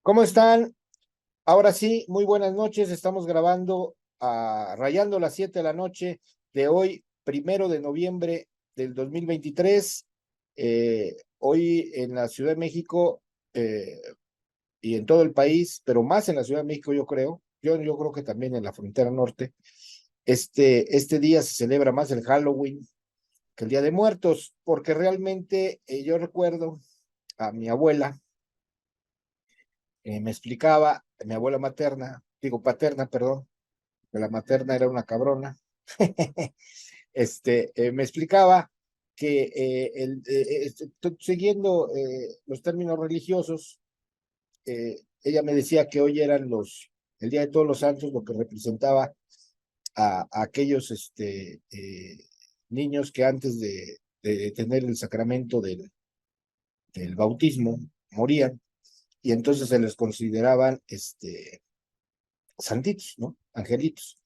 ¿Cómo están? Ahora sí, muy buenas noches. Estamos grabando rayando las 7 de la noche de hoy, 1 de noviembre del 2023. Hoy en la Ciudad de México y en todo el país, pero más en la Ciudad de México, yo creo. Yo creo que también en la frontera norte. Este día se celebra más el Halloween que el Día de Muertos, porque realmente yo recuerdo a mi abuela me explicaba, mi abuela materna, digo paterna, perdón, que la materna era una cabrona, me explicaba que siguiendo los términos religiosos, ella me decía que hoy eran el Día de Todos los Santos, lo que representaba a aquellos niños que antes de tener el sacramento del bautismo morían, y entonces se les consideraban santitos, ¿no? Angelitos,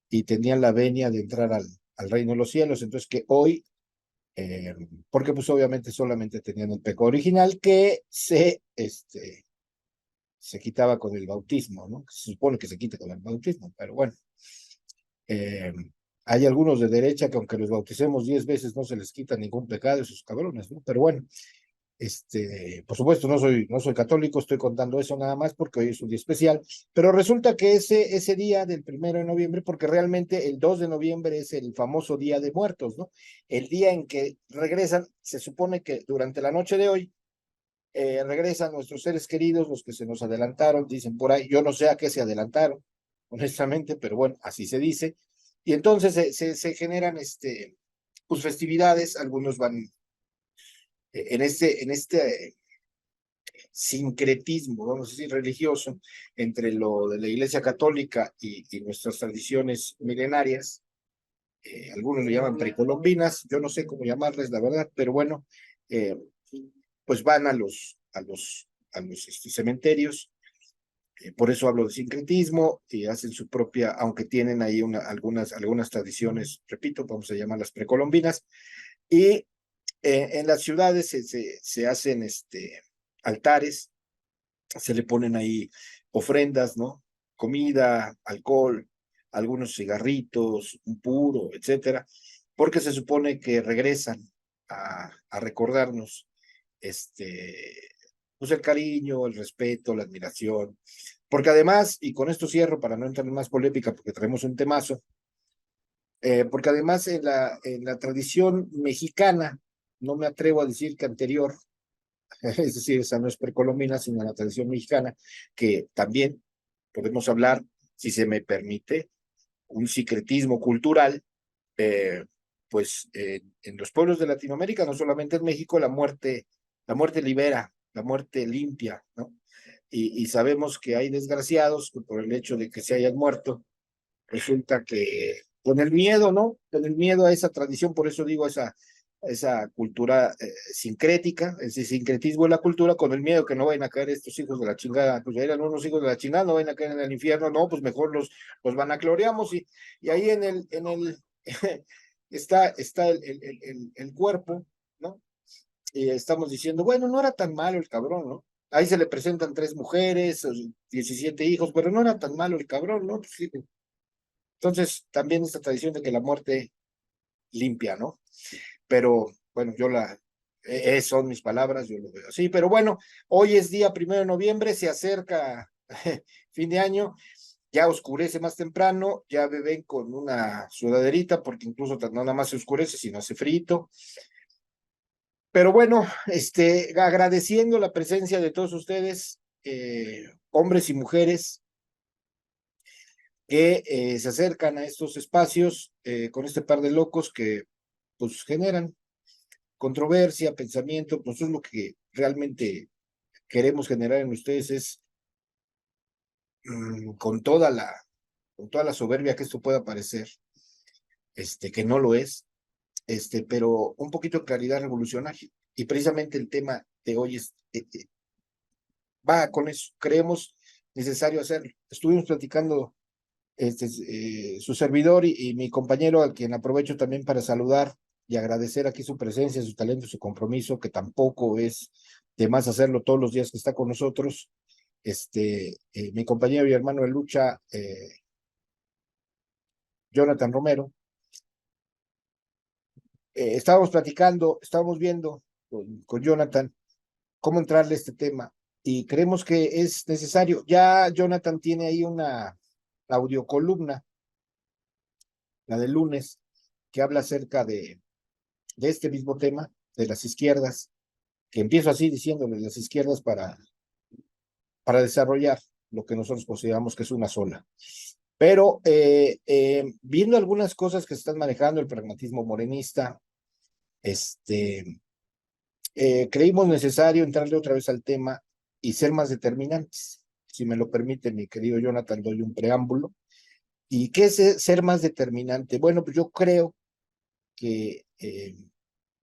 y tenían la venia de entrar al reino de los cielos. Entonces que hoy, eh, porque pues obviamente solamente tenían el pecado original que se quitaba con el bautismo, ¿no? Se supone que se quita con el bautismo, pero bueno. eh, Hay algunos de derecha que aunque los bauticemos 10 veces no se les quita ningún pecado, esos cabrones, ¿no? Pero bueno, por supuesto, no soy católico, estoy contando eso nada más porque hoy es un día especial, pero resulta que ese día del 1 de noviembre, porque realmente el 2 de noviembre es el famoso Día de Muertos, ¿no? El día en que regresan, se supone que durante la noche de hoy regresan nuestros seres queridos, los que se nos adelantaron, dicen por ahí, yo no sé a qué se adelantaron, honestamente, pero bueno, así se dice, y entonces se generan pues festividades, algunos van en este sincretismo, vamos a decir, religioso, entre lo de la Iglesia Católica y nuestras tradiciones milenarias. Algunos le llaman precolombinas, yo no sé cómo llamarles, la verdad, pero bueno, eh, pues van a los cementerios. Por eso hablo de sincretismo, y hacen su propia, aunque tienen ahí algunas tradiciones, repito, vamos a llamarlas precolombinas, y en las ciudades se hacen altares, se le ponen ahí ofrendas, ¿no? Comida, alcohol, algunos cigarritos, un puro, etcétera, porque se supone que regresan a recordarnos pues el cariño, el respeto, la admiración, porque además, y con esto cierro para no entrar en más polémica porque traemos un temazo, porque además en la tradición mexicana, no me atrevo a decir que anterior, es decir, esa no es precolombina, sino la tradición mexicana, que también podemos hablar, si se me permite, un secretismo cultural, eh, pues en los pueblos de Latinoamérica, no solamente en México, la muerte libera, la muerte limpia, ¿no? Y sabemos que hay desgraciados que por el hecho de que se hayan muerto, resulta que con el miedo, ¿no? Con el miedo a esa tradición, por eso digo esa cultura sincrética, ese sincretismo de la cultura, con el miedo que no vayan a caer estos hijos de la chingada, pues ya eran unos hijos de la chingada, no vayan a caer en el infierno, no, pues mejor los vanagloreamos, y ahí en el está el cuerpo, ¿no? Y estamos diciendo, bueno, no era tan malo el cabrón, ¿no? Ahí se le presentan 3 mujeres, 17 hijos, pero no era tan malo el cabrón, ¿no? Pues sí. Entonces, también esta tradición de que la muerte limpia, ¿no? Pero bueno, son mis palabras, yo lo veo así, pero bueno, hoy es día 1 de noviembre, se acerca fin de año, ya oscurece más temprano, ya beben con una sudaderita, porque incluso no nada más se oscurece, sino hace frito. Pero bueno, agradeciendo la presencia de todos ustedes, hombres y mujeres, que se acercan a estos espacios con este par de locos que pues generan controversia, pensamiento, pues eso es lo que realmente queremos generar en ustedes, es con toda la soberbia que esto pueda parecer, que no lo es, pero un poquito de claridad revolucionaria. Y precisamente el tema de hoy va con eso, creemos necesario hacerlo. Estuvimos platicando su servidor y mi compañero, al quien aprovecho también para saludar y agradecer aquí su presencia, su talento, su compromiso, que tampoco es de más hacerlo todos los días que está con nosotros. mi compañero y hermano de lucha, Jonathan Romero, estábamos platicando, estábamos viendo con Jonathan cómo entrarle a este tema y creemos que es necesario. Ya Jonathan tiene ahí una audiocolumna, la del lunes, que habla acerca de este mismo tema, de las izquierdas, que empiezo así diciéndole las izquierdas para desarrollar lo que nosotros consideramos que es una sola. Pero viendo algunas cosas que se están manejando, el pragmatismo morenista, creímos necesario entrarle otra vez al tema y ser más determinantes. Si me lo permite, mi querido Jonathan, doy un preámbulo. ¿Y qué es ser más determinante? Bueno, pues yo creo que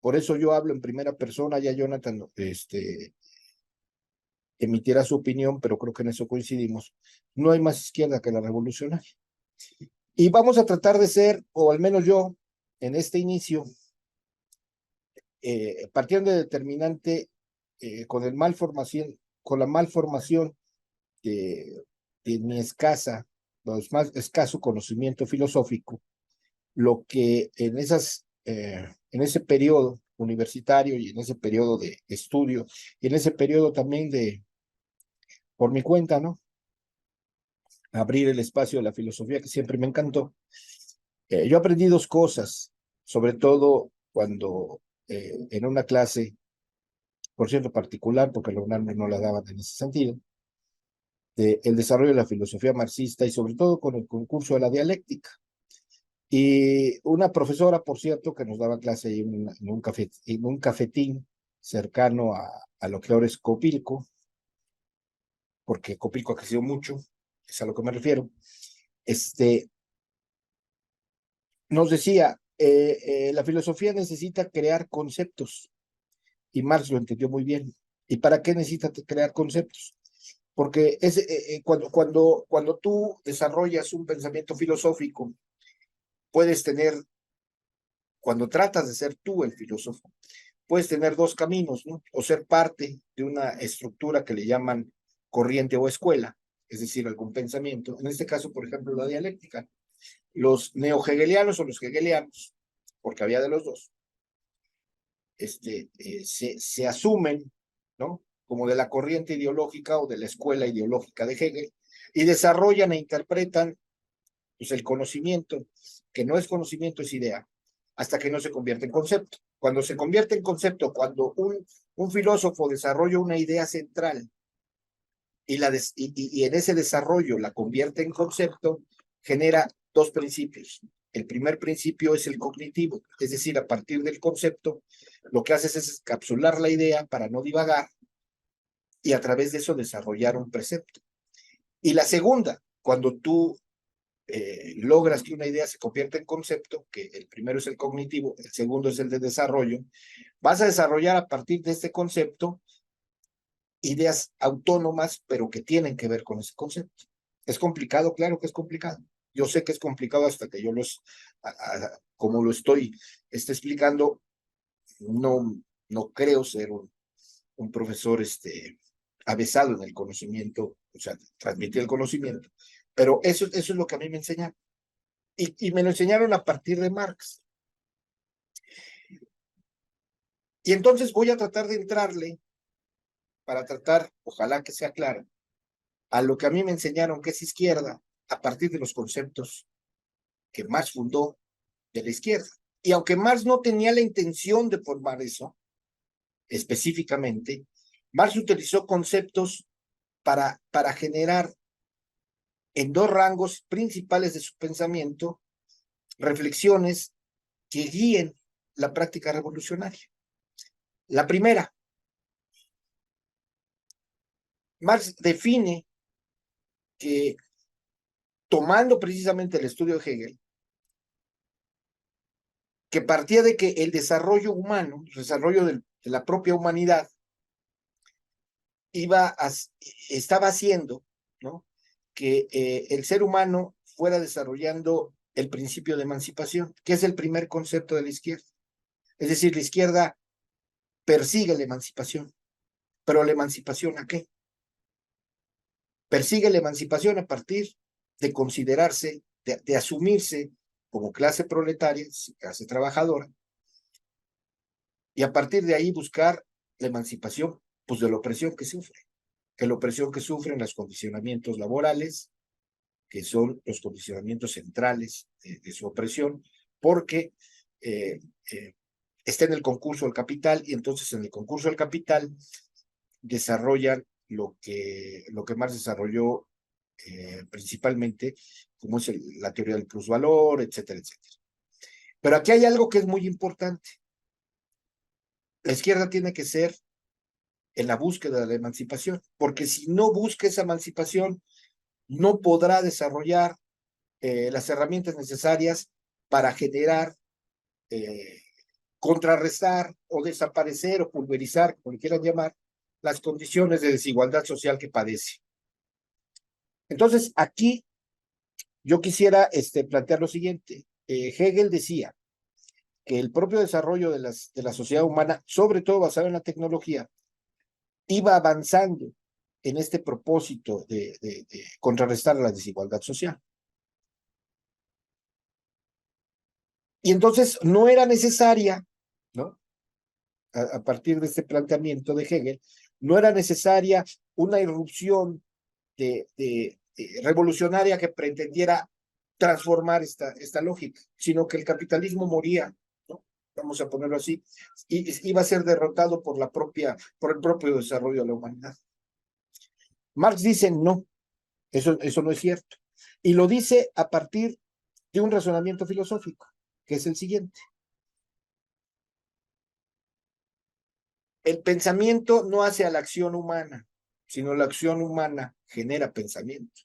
por eso yo hablo en primera persona, ya Jonathan emitirá su opinión, pero creo que en eso coincidimos. No hay más izquierda que la revolucionaria. Y vamos a tratar de ser, o al menos yo, en este inicio, partiendo de determinante con con la malformación de mi más escaso conocimiento filosófico, lo que en ese periodo universitario y en ese periodo de estudio, y en ese periodo también por mi cuenta, ¿no? Abrir el espacio de la filosofía que siempre me encantó. Yo aprendí dos cosas, sobre todo cuando en una clase, por cierto particular, porque la UNAM no la daban en ese sentido, de el desarrollo de la filosofía marxista y sobre todo con el concurso de la dialéctica. Y una profesora, por cierto, que nos daba clase ahí en un cafetín cercano a lo que ahora es Copilco, porque Copilco ha crecido mucho, es a lo que me refiero, nos decía, la filosofía necesita crear conceptos, y Marx lo entendió muy bien. ¿Y para qué necesita crear conceptos? Porque cuando tú desarrollas un pensamiento filosófico, puedes tener, cuando tratas de ser tú el filósofo, puedes tener dos caminos, ¿no? O ser parte de una estructura que le llaman corriente o escuela, es decir, algún pensamiento. En este caso, por ejemplo, la dialéctica. Los neo-hegelianos o los hegelianos, porque había de los dos, se asumen, ¿no? Como de la corriente ideológica o de la escuela ideológica de Hegel, y desarrollan e interpretan pues, el conocimiento, que no es conocimiento, es idea, hasta que no se convierte en concepto. Cuando se convierte en concepto, cuando un filósofo desarrolla una idea central y en ese desarrollo la convierte en concepto, genera dos principios. El primer principio es el cognitivo, es decir, a partir del concepto, lo que haces es encapsular la idea para no divagar y a través de eso desarrollar un precepto. Y la segunda, cuando tú logras que una idea se convierta en concepto, que el primero es el cognitivo, el segundo es el de desarrollo, vas a desarrollar a partir de este concepto ideas autónomas, pero que tienen que ver con ese concepto. ¿Es complicado? Claro que es complicado. Yo sé que es complicado hasta que yo como lo estoy explicando, no creo ser un profesor avesado en el conocimiento, o sea, transmitir el conocimiento, pero eso es lo que a mí me enseñaron. Y me lo enseñaron a partir de Marx. Y entonces voy a tratar de entrarle para tratar, ojalá que sea claro, a lo que a mí me enseñaron que es izquierda, a partir de los conceptos que Marx fundó de la izquierda. Y aunque Marx no tenía la intención de formar eso específicamente, Marx utilizó conceptos para generar en dos rangos principales de su pensamiento reflexiones que guíen la práctica revolucionaria. La primera, Marx define que, tomando precisamente el estudio de Hegel, que partía de que el desarrollo humano, el desarrollo de la propia humanidad, estaba haciendo, ¿no? Que el ser humano fuera desarrollando el principio de emancipación, que es el primer concepto de la izquierda. Es decir, la izquierda persigue la emancipación, pero ¿la emancipación a qué? persigue la emancipación a partir de considerarse, de asumirse como clase proletaria, clase trabajadora, y a partir de ahí buscar la emancipación pues, de la opresión que sufre, que la opresión que sufren los condicionamientos laborales, que son los condicionamientos centrales de su opresión, porque está en el concurso del capital y entonces en el concurso del capital desarrollan lo que Marx desarrolló principalmente, como es la teoría del plusvalor, etcétera, etcétera. Pero aquí hay algo que es muy importante. La izquierda tiene que ser en la búsqueda de la emancipación, porque si no busca esa emancipación, no podrá desarrollar las herramientas necesarias para generar, contrarrestar o desaparecer o pulverizar, como le quieran llamar, las condiciones de desigualdad social que padece. Entonces, aquí yo quisiera plantear lo siguiente. Hegel decía que el propio desarrollo de la sociedad humana, sobre todo basado en la tecnología, iba avanzando en este propósito de contrarrestar la desigualdad social. Y entonces no era necesaria, ¿no? A partir de este planteamiento de Hegel, no era necesaria una irrupción revolucionaria que pretendiera transformar esta lógica, sino que el capitalismo moría, ¿no? Vamos a ponerlo así, y iba a ser derrotado por el propio desarrollo de la humanidad. Marx dice no, eso no es cierto. Y lo dice a partir de un razonamiento filosófico, que es el siguiente. El pensamiento no hace a la acción humana, sino la acción humana genera pensamiento.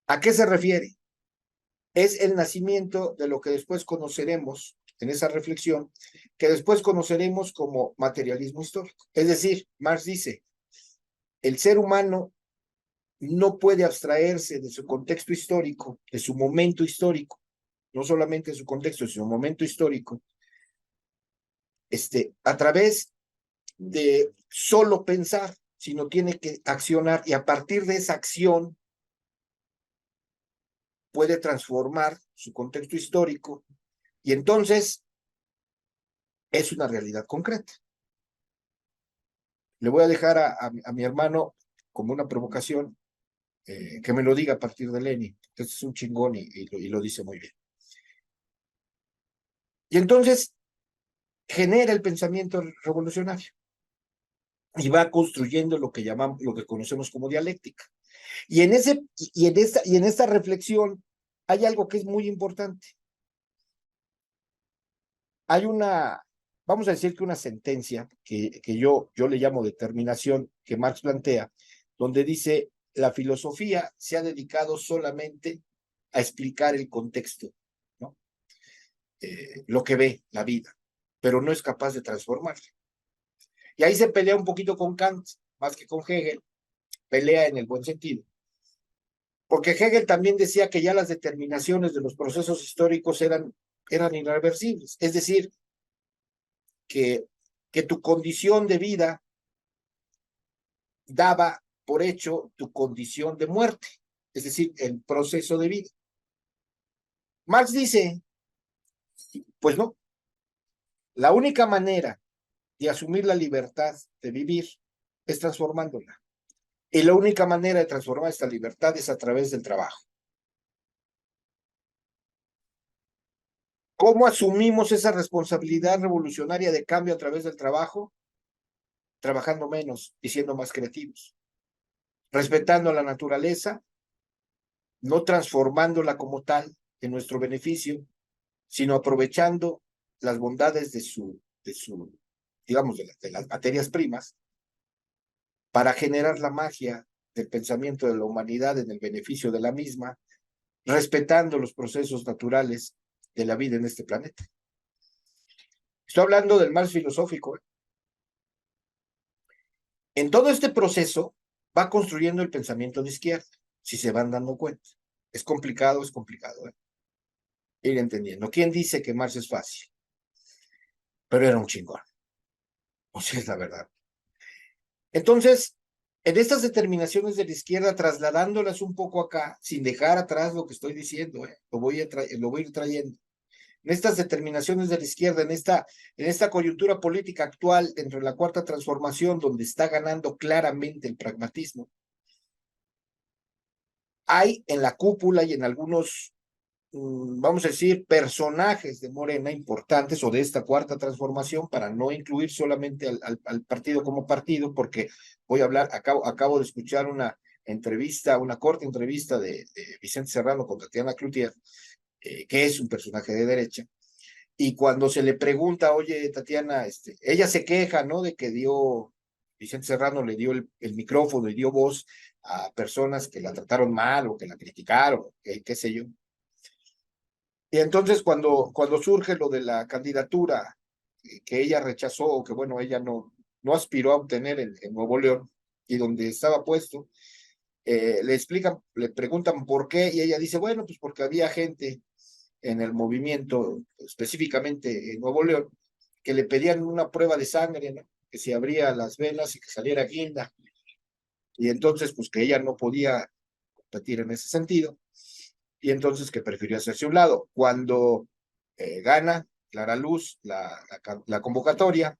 ¿A qué se refiere? Es el nacimiento de lo que después conoceremos, en esa reflexión, que después conoceremos como materialismo histórico. Es decir, Marx dice, el ser humano no puede abstraerse de su contexto histórico, de su momento histórico, no solamente de su contexto, sino su momento histórico, a través de solo pensar, sino tiene que accionar y a partir de esa acción puede transformar su contexto histórico y entonces es una realidad concreta. Le voy a dejar a mi hermano como una provocación que me lo diga a partir de Lenin. Este es un chingón y lo dice muy bien. Y entonces genera el pensamiento revolucionario y va construyendo lo que llamamos, lo que conocemos como dialéctica. Y en esta reflexión hay algo que es muy importante. Hay vamos a decir que una sentencia que yo le llamo determinación que Marx plantea, donde dice, la filosofía se ha dedicado solamente a explicar el contexto, ¿no? Lo que ve la vida, pero no es capaz de transformarla. Y ahí se pelea un poquito con Kant, más que con Hegel, pelea en el buen sentido. Porque Hegel también decía que ya las determinaciones de los procesos históricos eran irreversibles, es decir, que tu condición de vida daba por hecho tu condición de muerte, es decir, el proceso de vida. Marx dice, pues no, la única manera de asumir la libertad de vivir es transformándola. Y la única manera de transformar esta libertad es a través del trabajo. ¿Cómo asumimos esa responsabilidad revolucionaria de cambio a través del trabajo? Trabajando menos y siendo más creativos, respetando a la naturaleza, no transformándola como tal en nuestro beneficio, sino aprovechando las bondades digamos, de las materias primas para generar la magia del pensamiento de la humanidad en el beneficio de la misma, respetando los procesos naturales de la vida en este planeta. Estoy hablando del Marx filosófico. En todo este proceso va construyendo el pensamiento de izquierda, si se van dando cuenta. Es complicado, ir entendiendo. ¿Quién dice que Marx es fácil? Pero era un chingón. O sea, es la verdad. Entonces, En estas determinaciones de la izquierda, trasladándolas un poco acá, sin dejar atrás lo que estoy diciendo, lo voy a ir trayendo. En estas determinaciones de la izquierda, en esta coyuntura política actual, entre la cuarta transformación, donde está ganando claramente el pragmatismo, hay en la cúpula y en algunos, vamos a decir, personajes de Morena importantes o de esta cuarta transformación, para no incluir solamente al partido como partido, porque voy a hablar, acabo de escuchar una entrevista, una corta entrevista de Vicente Serrano con Tatiana Cloutier, que es un personaje de derecha, y cuando se le pregunta, oye, Tatiana, ella se queja, ¿no? De que Vicente Serrano le dio el micrófono y dio voz a personas que la trataron mal o que la criticaron, qué sé yo. Y entonces cuando surge lo de la candidatura que ella rechazó, o que bueno, ella no aspiró a obtener en Nuevo León, y donde estaba puesto, le preguntan por qué, y ella dice, bueno, pues porque había gente en el movimiento, específicamente en Nuevo León, que le pedían una prueba de sangre, ¿no? Que se abría las venas y que saliera guinda, y entonces pues que ella no podía competir en ese sentido, y entonces que prefirió hacerse a un lado. Cuando gana Clara Luz la convocatoria,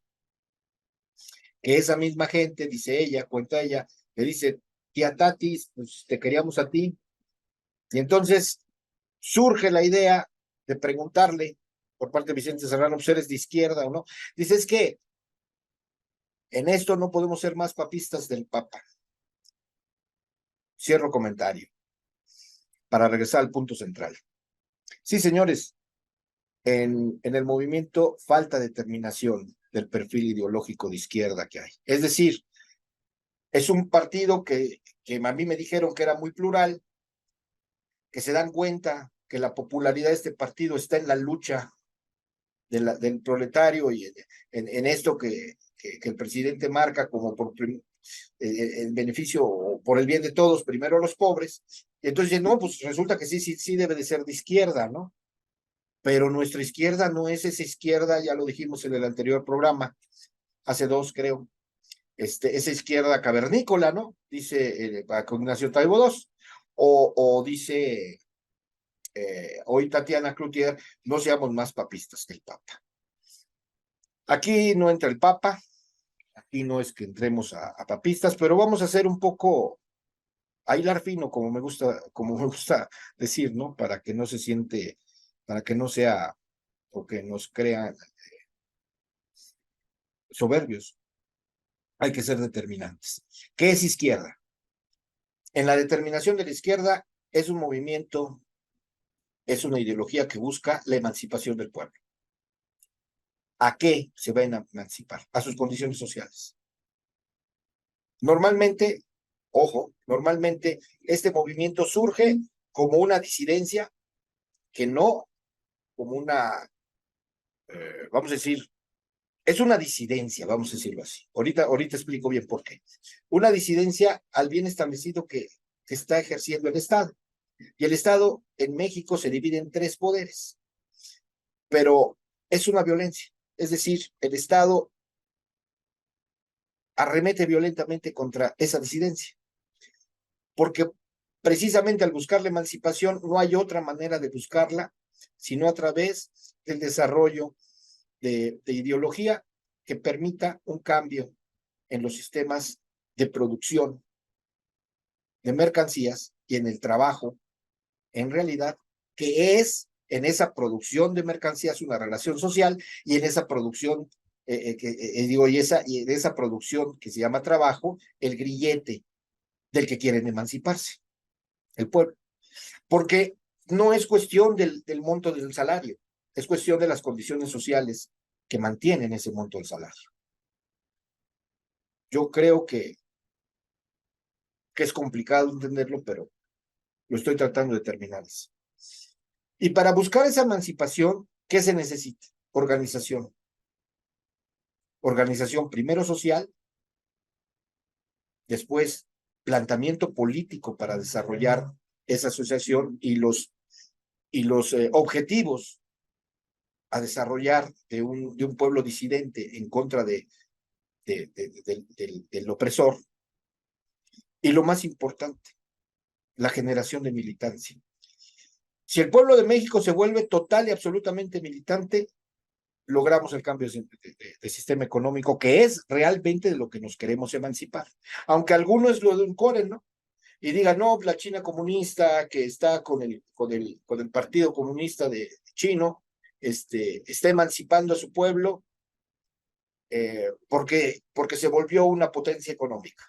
que esa misma gente, dice ella, cuenta ella, le dice, tía Tati, pues te queríamos a ti, y entonces surge la idea de preguntarle por parte de Vicente Serrano, pues eres de izquierda o no. Dice, es que en esto no podemos ser más papistas del Papa. Cierro comentario para regresar al punto central. Sí, señores, en el movimiento falta determinación del perfil ideológico de izquierda que hay. Es decir, es un partido que a mí me dijeron que era muy plural, que se dan cuenta que la popularidad de este partido está en la lucha del proletario y en esto que el presidente marca como por el beneficio o por el bien de todos, primero los pobres. Y entonces, no, pues resulta que sí debe de ser de izquierda, ¿no? Pero nuestra izquierda no es esa izquierda, ya lo dijimos en el anterior programa, hace dos creo, esa izquierda cavernícola, ¿no? Dice con Ignacio Taibo II, o dice hoy Tatiana Cloutier, no seamos más papistas que el Papa. Aquí no entra el Papa, aquí no es que entremos a papistas, pero vamos a hacer un poco a hilar fino, como me gusta decir, ¿no? Para que no sea o que nos crean soberbios. Hay que ser determinantes. ¿Qué es izquierda? En la determinación de la izquierda es un movimiento, es una ideología que busca la emancipación del pueblo. ¿A qué se va a emancipar? A sus condiciones sociales. Normalmente, ojo, normalmente este movimiento surge como una disidencia que no como vamos a decir, es una disidencia, vamos a decirlo así. Ahorita explico bien por qué. Una disidencia al bien establecido que está ejerciendo el Estado. Y el Estado en México se divide en tres poderes, pero es una violencia. Es decir, el Estado arremete violentamente contra esa disidencia, porque precisamente al buscar la emancipación no hay otra manera de buscarla sino a través del desarrollo de ideología que permita un cambio en los sistemas de producción de mercancías y en el trabajo, en realidad, que es en esa producción de mercancías una relación social, y en esa producción, y en esa producción que se llama trabajo, el grillete del que quieren emanciparse, el pueblo. Porque no es cuestión del monto del salario, es cuestión de las condiciones sociales que mantienen ese monto del salario. Yo creo que es complicado entenderlo, pero lo estoy tratando de terminar. Y para buscar esa emancipación, ¿qué se necesita? Organización. Organización primero social, después planteamiento político para desarrollar esa asociación y los objetivos a desarrollar de un pueblo disidente en contra del opresor. Y lo más importante, la generación de militancia. Si el pueblo de México se vuelve total y absolutamente militante, logramos el cambio de sistema económico, que es realmente de lo que nos queremos emancipar. Aunque algunos lo edulcoren, ¿no? Y digan, no, la China comunista que está con el Partido Comunista de Chino, está emancipando a su pueblo porque se volvió una potencia económica.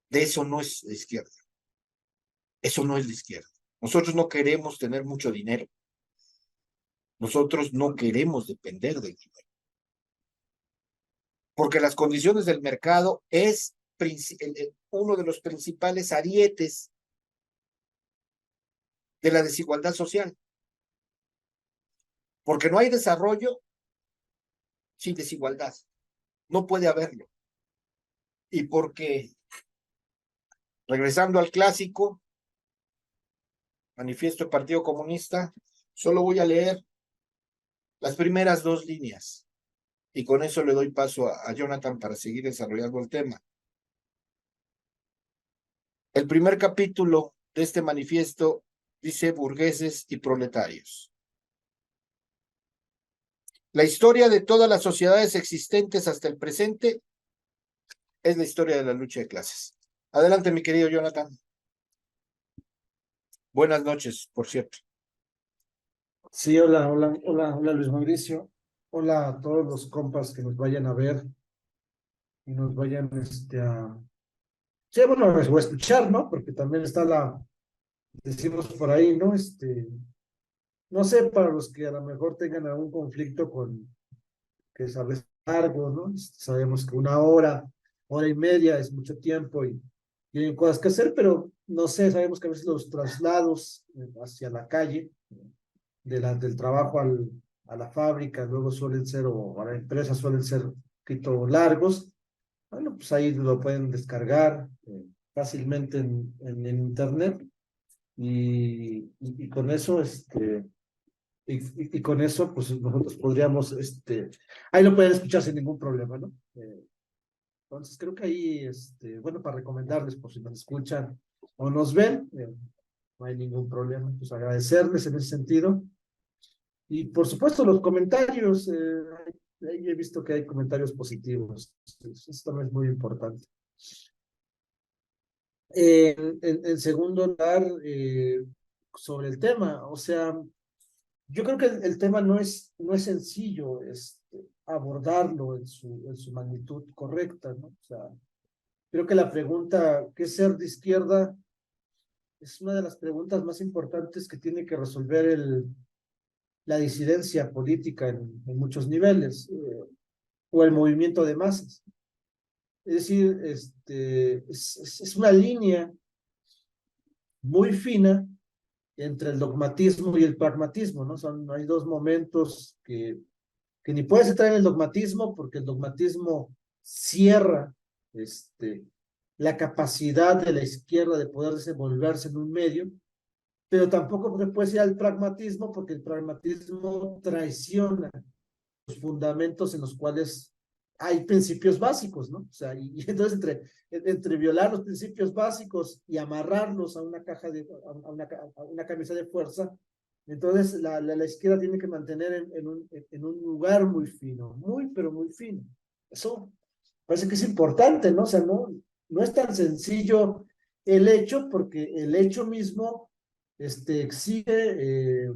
De eso no es la izquierda. Eso no es la izquierda. Nosotros no queremos tener mucho dinero. Nosotros no queremos depender del dinero. Porque las condiciones del mercado es uno de los principales arietes de la desigualdad social. Porque no hay desarrollo sin desigualdad. No puede haberlo. Y porque, regresando al clásico, Manifiesto del Partido Comunista, solo voy a leer las primeras 2 líneas. Y con eso le doy paso a Jonathan para seguir desarrollando el tema. El primer capítulo de este manifiesto dice burgueses y proletarios. La historia de todas las sociedades existentes hasta el presente es la historia de la lucha de clases. Adelante, mi querido Jonathan. Buenas noches, por cierto. Sí, hola Luis Mauricio. Hola a todos los compas que nos vayan a ver y nos vayan sí, bueno, o a escuchar, ¿no? Porque también está decimos por ahí, ¿no? No sé, para los que a lo mejor tengan algún conflicto que es a veces largo, ¿no? Sabemos que 1 hora, 1 hora y media es mucho tiempo y tienen cosas que hacer, pero no sé, sabemos que a veces los traslados hacia la calle del trabajo a la fábrica, luego suelen ser, o a la empresa suelen ser un poquito largos. Bueno, pues ahí lo pueden descargar fácilmente en internet y con eso, y con eso, pues nosotros podríamos, ahí lo pueden escuchar sin ningún problema, ¿no? Entonces creo que ahí, bueno, para recomendarles, por si nos escuchan o nos ven, no hay ningún problema, pues agradecerles en ese sentido. Y por supuesto, los comentarios, ahí he visto que hay comentarios positivos. Eso también es muy importante. En segundo lugar, sobre el tema, o sea, yo creo que el tema no es sencillo abordarlo en su magnitud correcta, ¿no? O sea, creo que la pregunta, ¿qué es ser de izquierda? Es una de las preguntas más importantes que tiene que resolver la disidencia política en muchos niveles, o el movimiento de masas. Es decir, es una línea muy fina entre el dogmatismo y el pragmatismo, ¿no? Hay 2 momentos que ni puedes entrar en el dogmatismo porque el dogmatismo cierra la capacidad de la izquierda de poder desenvolverse en un medio, pero tampoco puedes ir al pragmatismo porque el pragmatismo traiciona los fundamentos en los cuales hay principios básicos, ¿no? O sea, y entonces entre violar los principios básicos y amarrarlos a una caja a una camisa de fuerza, entonces la izquierda tiene que mantener en un lugar muy fino, pero muy fino. Eso parece que es importante, ¿no? O sea, no es tan sencillo el hecho, porque el hecho mismo exige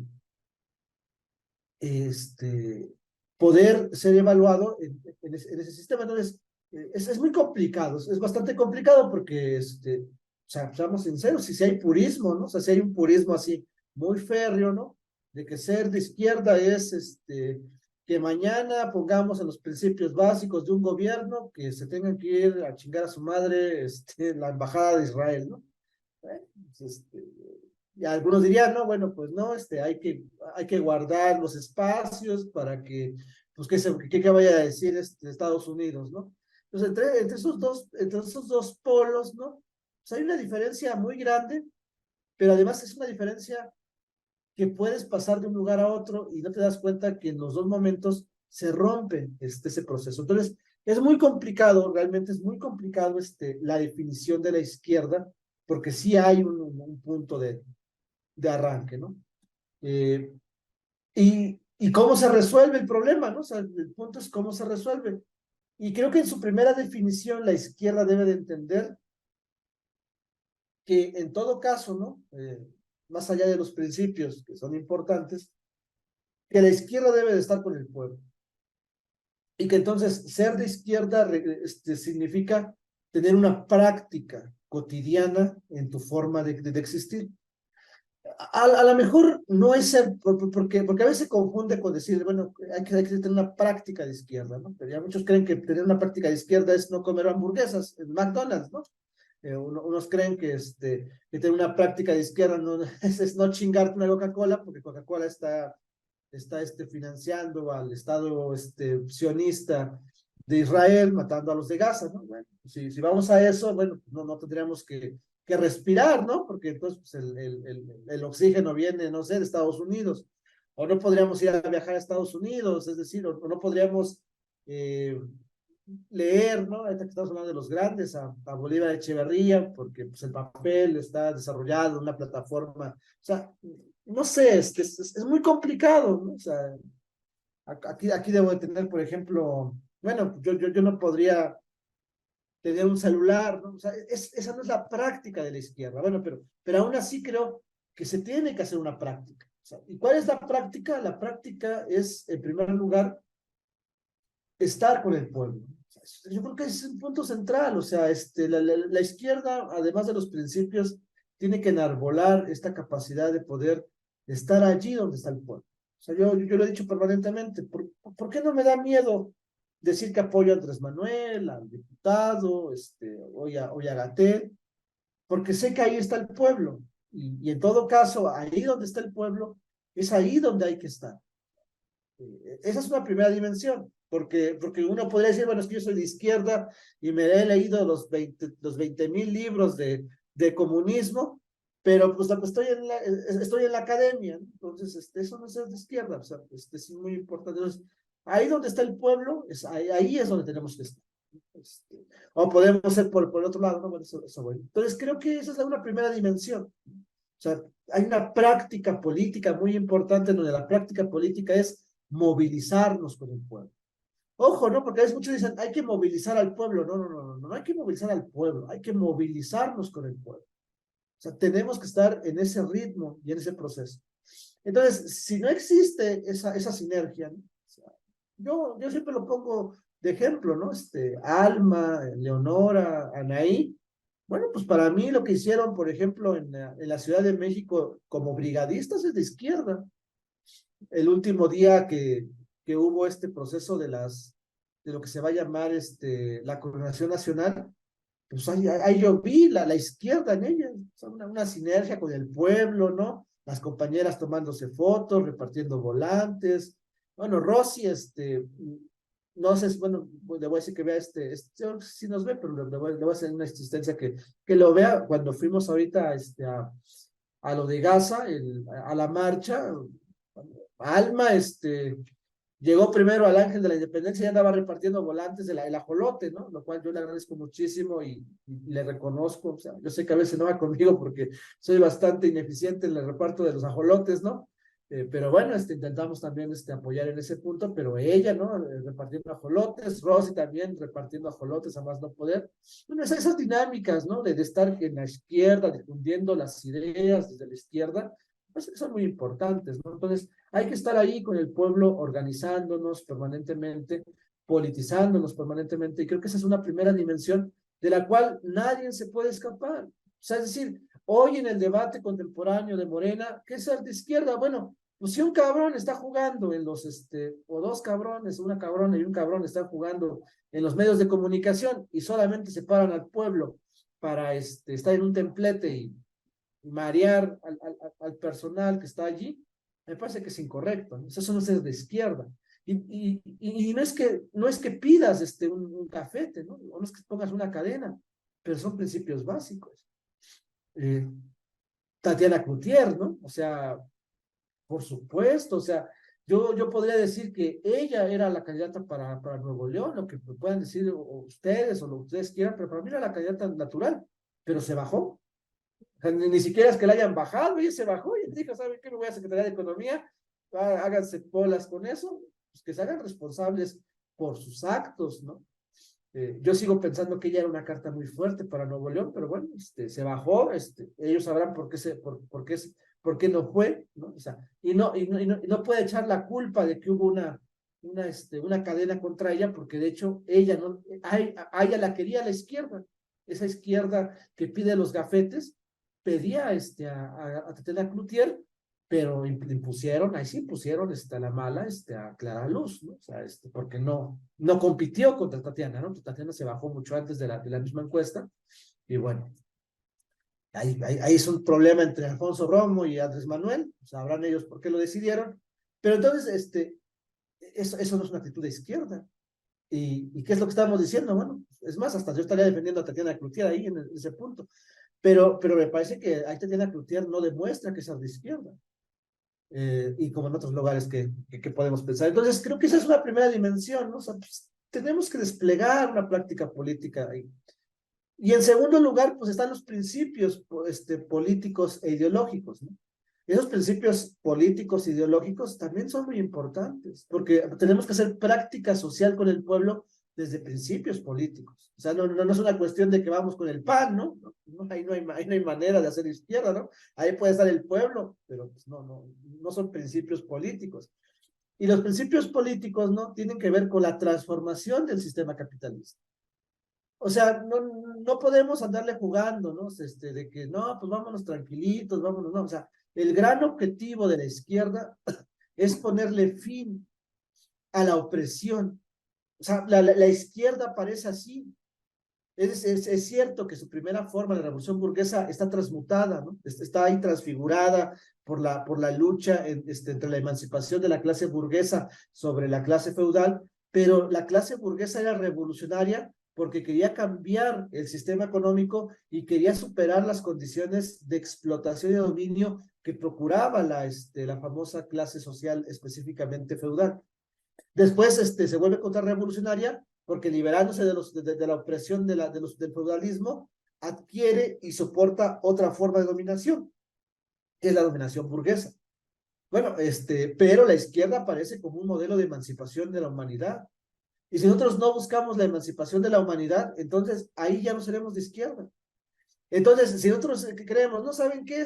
poder ser evaluado en ese sistema. Entonces, es muy complicado, es bastante complicado porque, o sea, seamos sinceros, si hay purismo, ¿no? O sea, si hay un purismo así muy férreo, ¿no? De que ser de izquierda es, que mañana pongamos en los principios básicos de un gobierno que se tengan que ir a chingar a su madre, la embajada de Israel, ¿no? Pues, y algunos dirían, no, bueno, pues no, hay que guardar los espacios para que, pues, ¿qué vaya a decir Estados Unidos, ¿no? Entonces, entre esos dos polos, ¿no? Pues hay una diferencia muy grande, pero además es una diferencia que puedes pasar de un lugar a otro y no te das cuenta que en los 2 momentos se rompe ese proceso. Entonces, Es muy complicado, realmente es muy complicado la definición de la izquierda, porque sí hay un punto de arranque, ¿no? Eh, y cómo se resuelve el problema, ¿no? O sea, el punto es cómo se resuelve. Y creo que en su primera definición la izquierda debe de entender que en todo caso, ¿no? Más allá de los principios que son importantes, que la izquierda debe de estar con el pueblo. Y que entonces ser de izquierda significa tener una práctica cotidiana en tu forma de existir. A lo mejor no es ser, porque a veces se confunde con decir, bueno, hay que tener una práctica de izquierda, ¿no? Pero ya muchos creen que tener una práctica de izquierda es no comer hamburguesas en McDonald's, ¿no? Unos creen que tener una práctica de izquierda no, es no chingarte una Coca-Cola, porque Coca-Cola está financiando al Estado sionista de Israel, matando a los de Gaza, ¿no? Bueno, si vamos a eso, bueno, no tendríamos que respirar, ¿no? Porque entonces pues, el oxígeno viene, no sé, de Estados Unidos, o no podríamos ir a viajar a Estados Unidos, es decir, o no podríamos eh, leer, ¿no? Ahorita que estamos hablando de los grandes, a Bolívar Echeverría, porque pues, el papel está desarrollado en una plataforma, o sea, no sé, es muy complicado, ¿no? O sea, aquí debo de tener, por ejemplo, bueno, yo no podría tener un celular, ¿no? O sea, esa no es la práctica de la izquierda, bueno, pero aún así creo que se tiene que hacer una práctica. O sea, ¿y cuál es la práctica? La práctica es, en primer lugar, estar con el pueblo. Yo creo que es un punto central, o sea, la izquierda, además de los principios, tiene que enarbolar esta capacidad de poder estar allí donde está el pueblo. O sea, yo lo he dicho permanentemente, ¿por qué no me da miedo decir que apoyo a Andrés Manuel, al diputado, hoy a Gatell? Porque sé que ahí está el pueblo, y en todo caso, ahí donde está el pueblo, es ahí donde hay que estar. Esa es una primera dimensión, porque uno podría decir, bueno, es que yo soy de izquierda y me he leído los 20,000 libros de comunismo, pero pues estoy en la academia, ¿no? Entonces eso no es ser de izquierda, o sea, es muy importante. Entonces, ahí donde está el pueblo, ahí es donde tenemos que estar. Este, o podemos ser por el otro lado, ¿no? Bueno, eso bueno. Entonces creo que esa es una primera dimensión. O sea, hay una práctica política muy importante donde la práctica política es movilizarnos con el pueblo. Ojo, ¿no? Porque a veces muchos dicen, hay que movilizar al pueblo. No hay que movilizar al pueblo, hay que movilizarnos con el pueblo. O sea, tenemos que estar en ese ritmo y en ese proceso. Entonces, si no existe esa sinergia, ¿no? O sea, yo siempre lo pongo de ejemplo, ¿no? Alma, Leonora, Anaí, bueno, pues para mí lo que hicieron, por ejemplo, en la Ciudad de México como brigadistas es de izquierda. El último día que hubo este proceso de lo que se va a llamar la coronación nacional, pues ahí yo vi la izquierda en ella, o sea, una sinergia con el pueblo, ¿no? Las compañeras tomándose fotos, repartiendo volantes. Bueno, Rosy, no sé, bueno, le voy a decir que vea si nos ve, pero le voy a hacer una existencia que lo vea cuando fuimos ahorita a lo de Gaza, a la marcha. Alma, llegó primero al Ángel de la Independencia y andaba repartiendo volantes el ajolote, ¿no? Lo cual yo le agradezco muchísimo y le reconozco. O sea, yo sé que a veces no va conmigo porque soy bastante ineficiente en el reparto de los ajolotes, ¿no? Pero bueno, intentamos también apoyar en ese punto, pero ella, ¿no? Repartiendo ajolotes, Rosy también repartiendo ajolotes a más no poder. Bueno, esas dinámicas, ¿no? De estar en la izquierda, difundiendo las ideas desde la izquierda, pues son muy importantes, ¿no? Entonces, hay que estar ahí con el pueblo organizándonos permanentemente, politizándonos permanentemente, y creo que esa es una primera dimensión de la cual nadie se puede escapar. O sea, es decir, hoy en el debate contemporáneo de Morena, ¿qué es ser de izquierda? Bueno, pues si un cabrón está jugando o dos cabrones, una cabrona y un cabrón están jugando en los medios de comunicación y solamente se paran al pueblo para estar en un templete y marear al personal que está allí, me parece que es incorrecto, ¿no? Eso no es de izquierda. Y no es que pidas un cafete, ¿no? O no es que pongas una cadena, pero son principios básicos. Tatiana Cloutier, ¿no? O sea, por supuesto, o sea, yo podría decir que ella era la candidata para Nuevo León, lo que puedan decir ustedes o lo que ustedes quieran, pero para mí era la candidata natural, pero se bajó. O sea, ni siquiera es que la hayan bajado, ella se bajó y dijo, ¿saben qué? Me voy a Secretaría de Economía, háganse bolas con eso, pues que se hagan responsables por sus actos, ¿no? Yo sigo pensando que ella era una carta muy fuerte para Nuevo León, pero bueno, se bajó, ellos sabrán por qué no fue, ¿no? O sea, y no puede echar la culpa de que hubo una cadena contra ella, porque de hecho ella no, a ella la quería la izquierda, esa izquierda que pide los gafetes, pedía a Tatiana Cloutier, pero impusieron, ahí sí impusieron a la mala, a Clara Luz, ¿no? O sea, porque no compitió contra Tatiana, ¿no? Tatiana se bajó mucho antes de la misma encuesta, y bueno, ahí es un problema entre Alfonso Romo y Andrés Manuel, sabrán ellos por qué lo decidieron, pero entonces, eso no es una actitud de izquierda. ¿Y qué es lo que estábamos diciendo? Bueno, es más, hasta yo estaría defendiendo a Tatiana Cloutier ahí en ese punto, pero me parece que ahí Tatiana Cloutier no demuestra que es de izquierda. Y como en otros lugares que podemos pensar. Entonces, creo que esa es una primera dimensión, ¿no? O sea, pues, tenemos que desplegar una práctica política ahí. Y en segundo lugar, pues están los principios políticos e ideológicos, ¿no? Y esos principios políticos e ideológicos también son muy importantes, porque tenemos que hacer práctica social con el pueblo desde principios políticos. O sea, no es una cuestión de que vamos con el PAN, ¿no? Ahí no hay manera de hacer izquierda, ¿no? Ahí puede estar el pueblo, pero pues no son principios políticos. Y los principios políticos, ¿no? Tienen que ver con la transformación del sistema capitalista. O sea, no podemos andarle jugando, ¿no? De que, no, pues vámonos tranquilitos, vámonos, no. O sea, el gran objetivo de la izquierda es ponerle fin a la opresión. O sea, la izquierda parece así. Es cierto que su primera forma, la revolución burguesa, está transmutada, ¿no? Está ahí transfigurada por la lucha entre la emancipación de la clase burguesa sobre la clase feudal, pero la clase burguesa era revolucionaria porque quería cambiar el sistema económico y quería superar las condiciones de explotación y dominio que procuraba la famosa clase social específicamente feudal. Después se vuelve contrarrevolucionaria porque liberándose de la opresión del feudalismo, adquiere y soporta otra forma de dominación, que es la dominación burguesa. Bueno, pero la izquierda aparece como un modelo de emancipación de la humanidad. Y si nosotros no buscamos la emancipación de la humanidad, entonces ahí ya no seremos de izquierda. Entonces, si nosotros creemos, ¿no saben qué?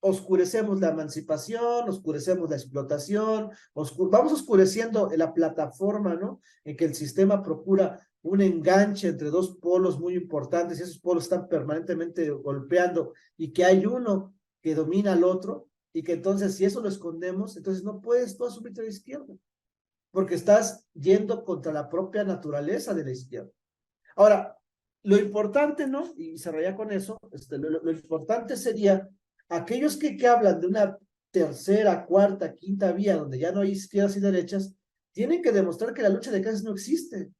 Oscurecemos la emancipación, oscurecemos la explotación, vamos oscureciendo la plataforma, ¿no? En que el sistema procura un enganche entre dos polos muy importantes y esos polos están permanentemente golpeando y que hay uno que domina al otro y que entonces si eso lo escondemos, entonces no puedes tú asumirte a la izquierda porque estás yendo contra la propia naturaleza de la izquierda. Ahora, lo importante, ¿no? Y cerraría con eso, lo importante sería aquellos que hablan de una tercera, cuarta, quinta vía, donde ya no hay izquierdas y derechas, tienen que demostrar que la lucha de clases no existe.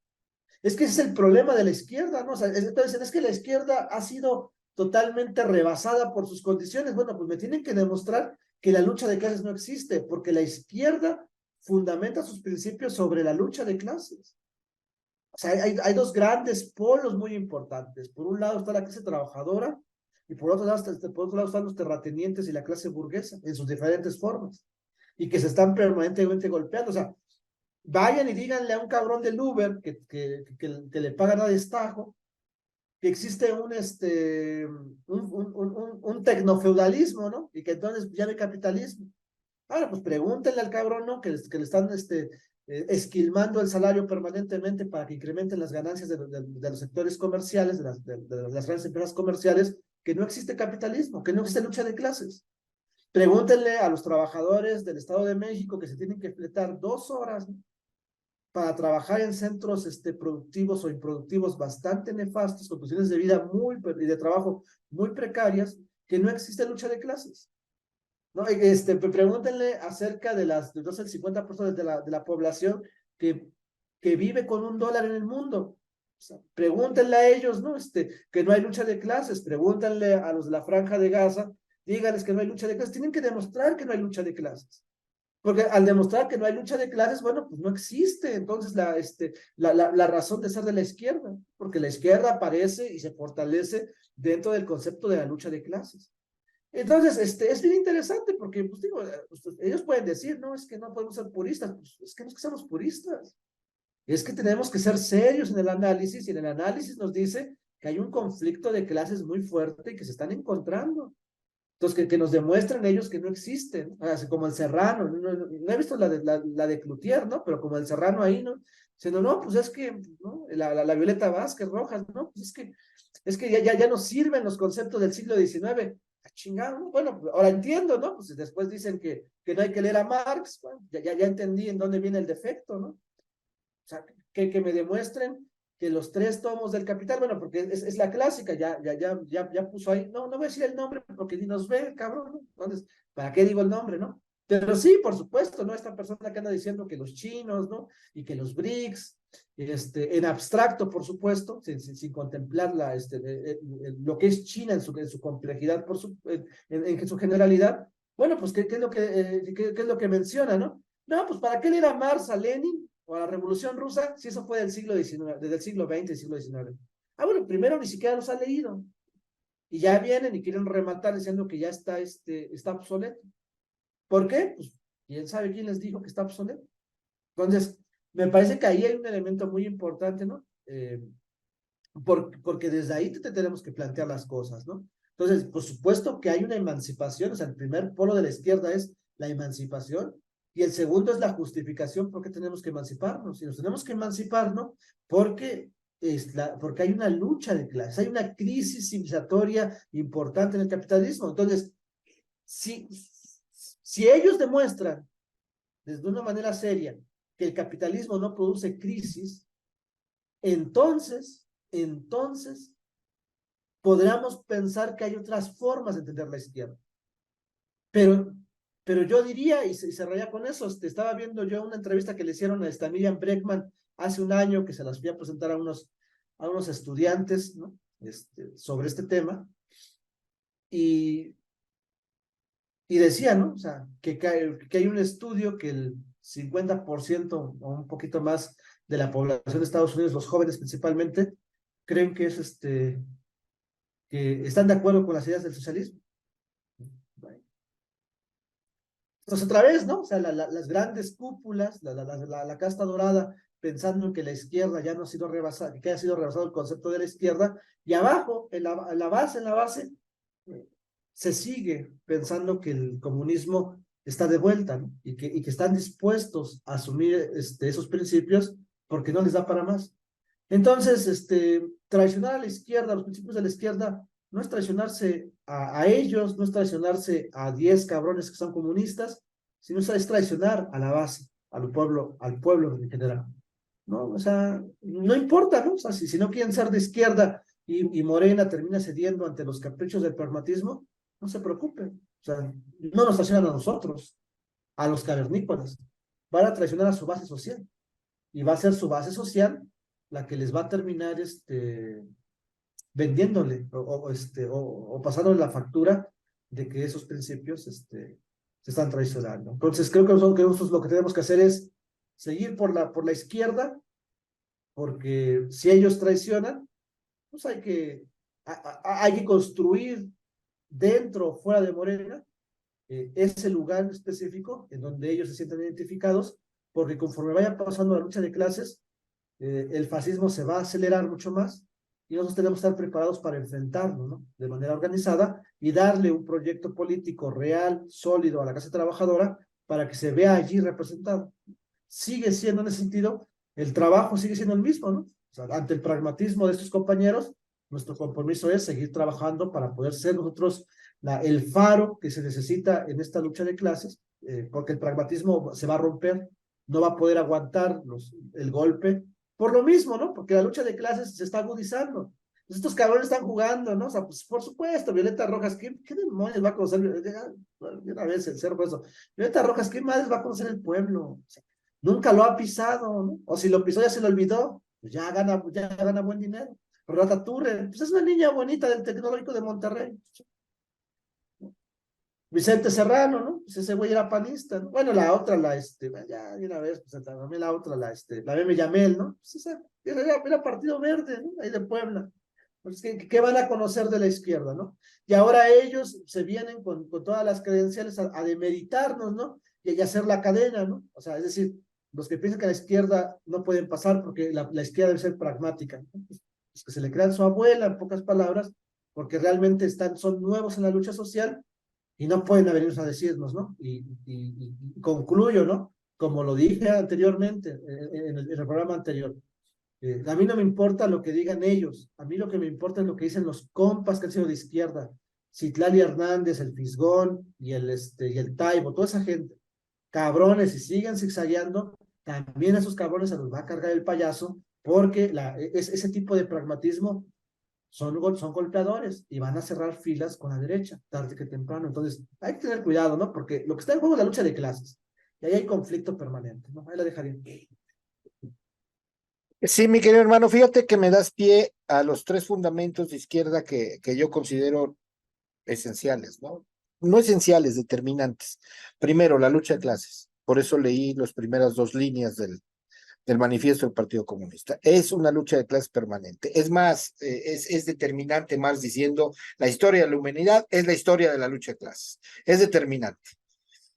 Es que ese es el problema de la izquierda, ¿no? O sea, entonces, es que la izquierda ha sido totalmente rebasada por sus condiciones. Bueno, pues me tienen que demostrar que la lucha de clases no existe, porque la izquierda fundamenta sus principios sobre la lucha de clases. O sea, hay dos grandes polos muy importantes. Por un lado está la clase trabajadora y por otro lado están los terratenientes y la clase burguesa en sus diferentes formas y que se están permanentemente golpeando. O sea, vayan y díganle a un cabrón del Uber que le pagan a destajo que existe un tecnofeudalismo, ¿no? Y que entonces ya no hay capitalismo. Ahora, pues pregúntenle al cabrón, ¿no? Que le están esquilmando el salario permanentemente para que incrementen las ganancias de los sectores comerciales, de las grandes empresas comerciales, que no existe capitalismo, que no existe lucha de clases. Pregúntenle a los trabajadores del Estado de México que se tienen que fletar 2 horas, ¿no? Para trabajar en centros productivos o improductivos bastante nefastos, con condiciones de vida y de trabajo muy precarias, que no existe lucha de clases. ¿No? Pregúntenle acerca de el 50% de la población que vive con $1 en el mundo. O sea, pregúntenle a ellos, ¿no? Que no hay lucha de clases. Pregúntenle a los de la Franja de Gaza, díganles que no hay lucha de clases. Tienen que demostrar que no hay lucha de clases. Porque al demostrar que no hay lucha de clases, bueno, pues no existe entonces la razón de ser de la izquierda, porque la izquierda aparece y se fortalece dentro del concepto de la lucha de clases. Entonces, es bien interesante porque, pues digo, pues, ellos pueden decir, no, es que no podemos ser puristas, pues es que no es que seamos puristas, es que tenemos que ser serios en el análisis y en el análisis nos dice que hay un conflicto de clases muy fuerte y que se están encontrando. Entonces, que nos demuestren ellos que no existen, así como el Serrano, no he visto la de Cloutier, ¿no? Pero como el Serrano ahí, ¿no? Diciendo, no, pues es que, ¿no? La Violeta Vázquez Rojas, ¿no? Pues es que ya no sirven los conceptos del siglo XIX. Chingado, ¿no? Bueno, pues ahora entiendo, ¿no? Pues después dicen que no hay que leer a Marx, bueno, ya entendí en dónde viene el defecto, ¿no? O sea, que me demuestren que los tres tomos del Capital, bueno, porque es la clásica, ya puso ahí, no voy a decir el nombre porque ni nos ve, cabrón, ¿no? Entonces, ¿para qué digo el nombre, no? Pero sí, por supuesto, ¿no? Esta persona que anda diciendo que los chinos, ¿no? Y que los BRICS, en abstracto, por supuesto, sin contemplar lo que es China en su complejidad, en su generalidad. Bueno, pues, ¿qué es lo qué es lo que menciona, no? No, pues, ¿para qué leer a Marx, a Lenin o a la Revolución Rusa si eso fue del siglo XIX, desde el siglo XX y siglo XIX? Ah, bueno, primero ni siquiera los ha leído. Y ya vienen y quieren rematar diciendo que ya está obsoleto. ¿Por qué? Pues, ¿quién sabe quién les dijo que está obsoleto? Entonces, me parece que ahí hay un elemento muy importante, ¿no? Porque desde ahí te tenemos que plantear las cosas, ¿no? Entonces, por supuesto que hay una emancipación, o sea, el primer polo de la izquierda es la emancipación y el segundo es la justificación por qué tenemos que emanciparnos. Y nos tenemos que emancipar, ¿no? Porque, porque hay una lucha de clases, hay una crisis civilizatoria importante en el capitalismo. Entonces, si, si ellos demuestran desde una manera seria que el capitalismo no produce crisis, entonces podríamos pensar que hay otras formas de entender la izquierda. Pero, pero yo diría, y cerraría con eso, estaba viendo yo una entrevista que le hicieron a Miriam Breckman hace un año, que se las fui a presentar a unos estudiantes, ¿no? Sobre este tema, y, y decía, ¿no? O sea, que hay un estudio que el 50% o un poquito más de la población de Estados Unidos, los jóvenes principalmente, creen que que están de acuerdo con las ideas del socialismo. Pues otra vez, ¿no? O sea, las grandes cúpulas, la casta dorada, pensando en que la izquierda ya no ha sido rebasada, que haya sido rebasado el concepto de la izquierda, y abajo, en la base, se sigue pensando que el comunismo está de vuelta, ¿no? Y que están dispuestos a asumir esos principios porque no les da para más. Entonces, traicionar a la izquierda, a los principios de la izquierda, no es traicionarse a ellos, no es traicionarse a 10 cabrones que son comunistas, sino es traicionar a la base, al pueblo en general. ¿No? O sea, no importa, ¿no? O sea, si no quieren ser de izquierda y Morena termina cediendo ante los caprichos del pragmatismo, no se preocupen. O sea, no nos traicionan a nosotros, a los cavernícolas. Van a traicionar a su base social y va a ser su base social la que les va a terminar vendiéndole o pasándole la factura de que esos principios se están traicionando. Entonces creo que nosotros lo que tenemos que hacer es seguir por la izquierda, porque si ellos traicionan, pues hay que construir dentro o fuera de Morena ese lugar específico en donde ellos se sientan identificados, porque conforme vaya pasando la lucha de clases, el fascismo se va a acelerar mucho más y nosotros tenemos que estar preparados para enfrentarlo, ¿no? De manera organizada y darle un proyecto político real, sólido a la clase trabajadora para que se vea allí representado. Sigue siendo en ese sentido, el trabajo sigue siendo el mismo, ¿no? O sea, ante el pragmatismo de estos compañeros, nuestro compromiso es seguir trabajando para poder ser nosotros el faro que se necesita en esta lucha de clases, porque el pragmatismo se va a romper, no va a poder aguantar el golpe por lo mismo, ¿no? Porque la lucha de clases se está agudizando. Pues estos cabrones están jugando, ¿no? O sea, pues por supuesto, Violeta Rojas, ¿qué demonios va a conocer? Una vez el cerro eso. Violeta Rojas, ¿qué madres va a conocer el pueblo? O sea, nunca lo ha pisado, ¿no? O si lo pisó ya se lo olvidó, pues ya gana buen dinero. Rata Turre, pues es una niña bonita del Tecnológico de Monterrey. Vicente Serrano, ¿no? Pues ese güey era panista, ¿no? Bueno, la otra, ya de una vez, pues también la otra, la Meme Yamel, ¿no? Pues esa era Partido Verde, ¿no? Ahí de Puebla. Pues, ¿qué van a conocer de la izquierda, no? Y ahora ellos se vienen con todas las credenciales a demeritarnos, ¿no? Y a hacer la cadena, ¿no? O sea, es decir, los que piensan que la izquierda no pueden pasar porque la izquierda debe ser pragmática, ¿no? Pues que se le crean su abuela, en pocas palabras, porque realmente son nuevos en la lucha social y no pueden venirnos a decirnos, ¿no? Y concluyo, ¿no? Como lo dije anteriormente, en el programa anterior, a mí no me importa lo que digan ellos, a mí lo que me importa es lo que dicen los compas que han sido de izquierda, Citlali Hernández, el Fisgón y el Taibo, toda esa gente, cabrones, si siguen zigzagueando, también a esos cabrones se los va a cargar el payaso, porque ese tipo de pragmatismo son golpeadores y van a cerrar filas con la derecha, tarde que temprano. Entonces, hay que tener cuidado, ¿no? Porque lo que está en juego es la lucha de clases. Y ahí hay conflicto permanente, ¿no? Ahí la dejaría. Sí, mi querido hermano, fíjate que me das pie a los tres fundamentos de izquierda que yo considero esenciales, ¿no? No esenciales, determinantes. Primero, la lucha de clases. Por eso leí las primeras dos líneas del manifiesto del Partido Comunista. Es una lucha de clases permanente. Es más, es determinante, más diciendo, la historia de la humanidad es la historia de la lucha de clases. Es determinante.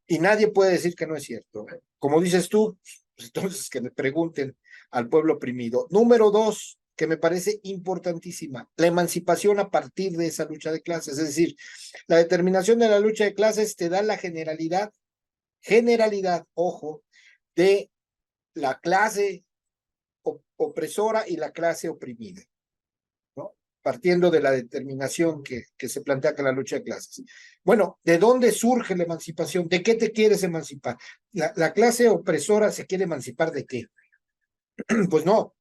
Y nadie puede decir que no es cierto. Como dices tú, pues entonces que le pregunten al pueblo oprimido. Número dos, que me parece importantísima, la emancipación a partir de esa lucha de clases. Es decir, la determinación de la lucha de clases te da la generalidad, ojo, de la clase opresora y la clase oprimida, ¿no? Partiendo de la determinación que se plantea con la lucha de clases. Bueno, ¿de dónde surge la emancipación? ¿De qué te quieres emancipar? ¿La clase opresora se quiere emancipar de qué? Pues no,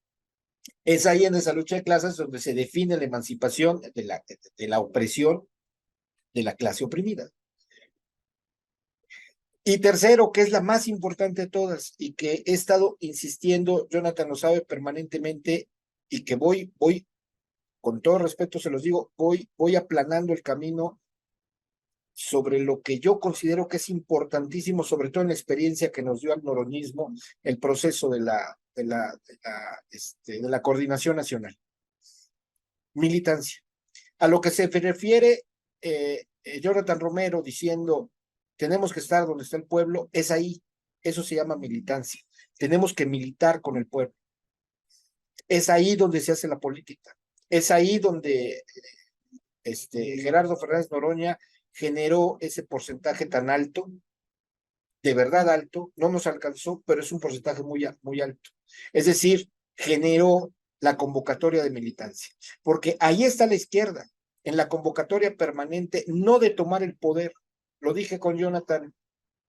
es ahí en esa lucha de clases donde se define la emancipación de la opresión de la clase oprimida. Y tercero, que es la más importante de todas y que he estado insistiendo, Jonathan lo sabe permanentemente y que voy, con todo respeto se los digo, voy aplanando el camino sobre lo que yo considero que es importantísimo, sobre todo en la experiencia que nos dio al noroñismo, el proceso de la coordinación nacional. Militancia. A lo que se refiere Jonathan Romero diciendo, tenemos que estar donde está el pueblo, es ahí, eso se llama militancia. Tenemos que militar con el pueblo. Es ahí donde se hace la política. Es ahí donde Gerardo Fernández Noroña generó ese porcentaje tan alto, de verdad alto, no nos alcanzó, pero es un porcentaje muy alto. Es decir, generó la convocatoria de militancia, porque ahí está la izquierda, en la convocatoria permanente, no de tomar el poder. Lo dije con Jonathan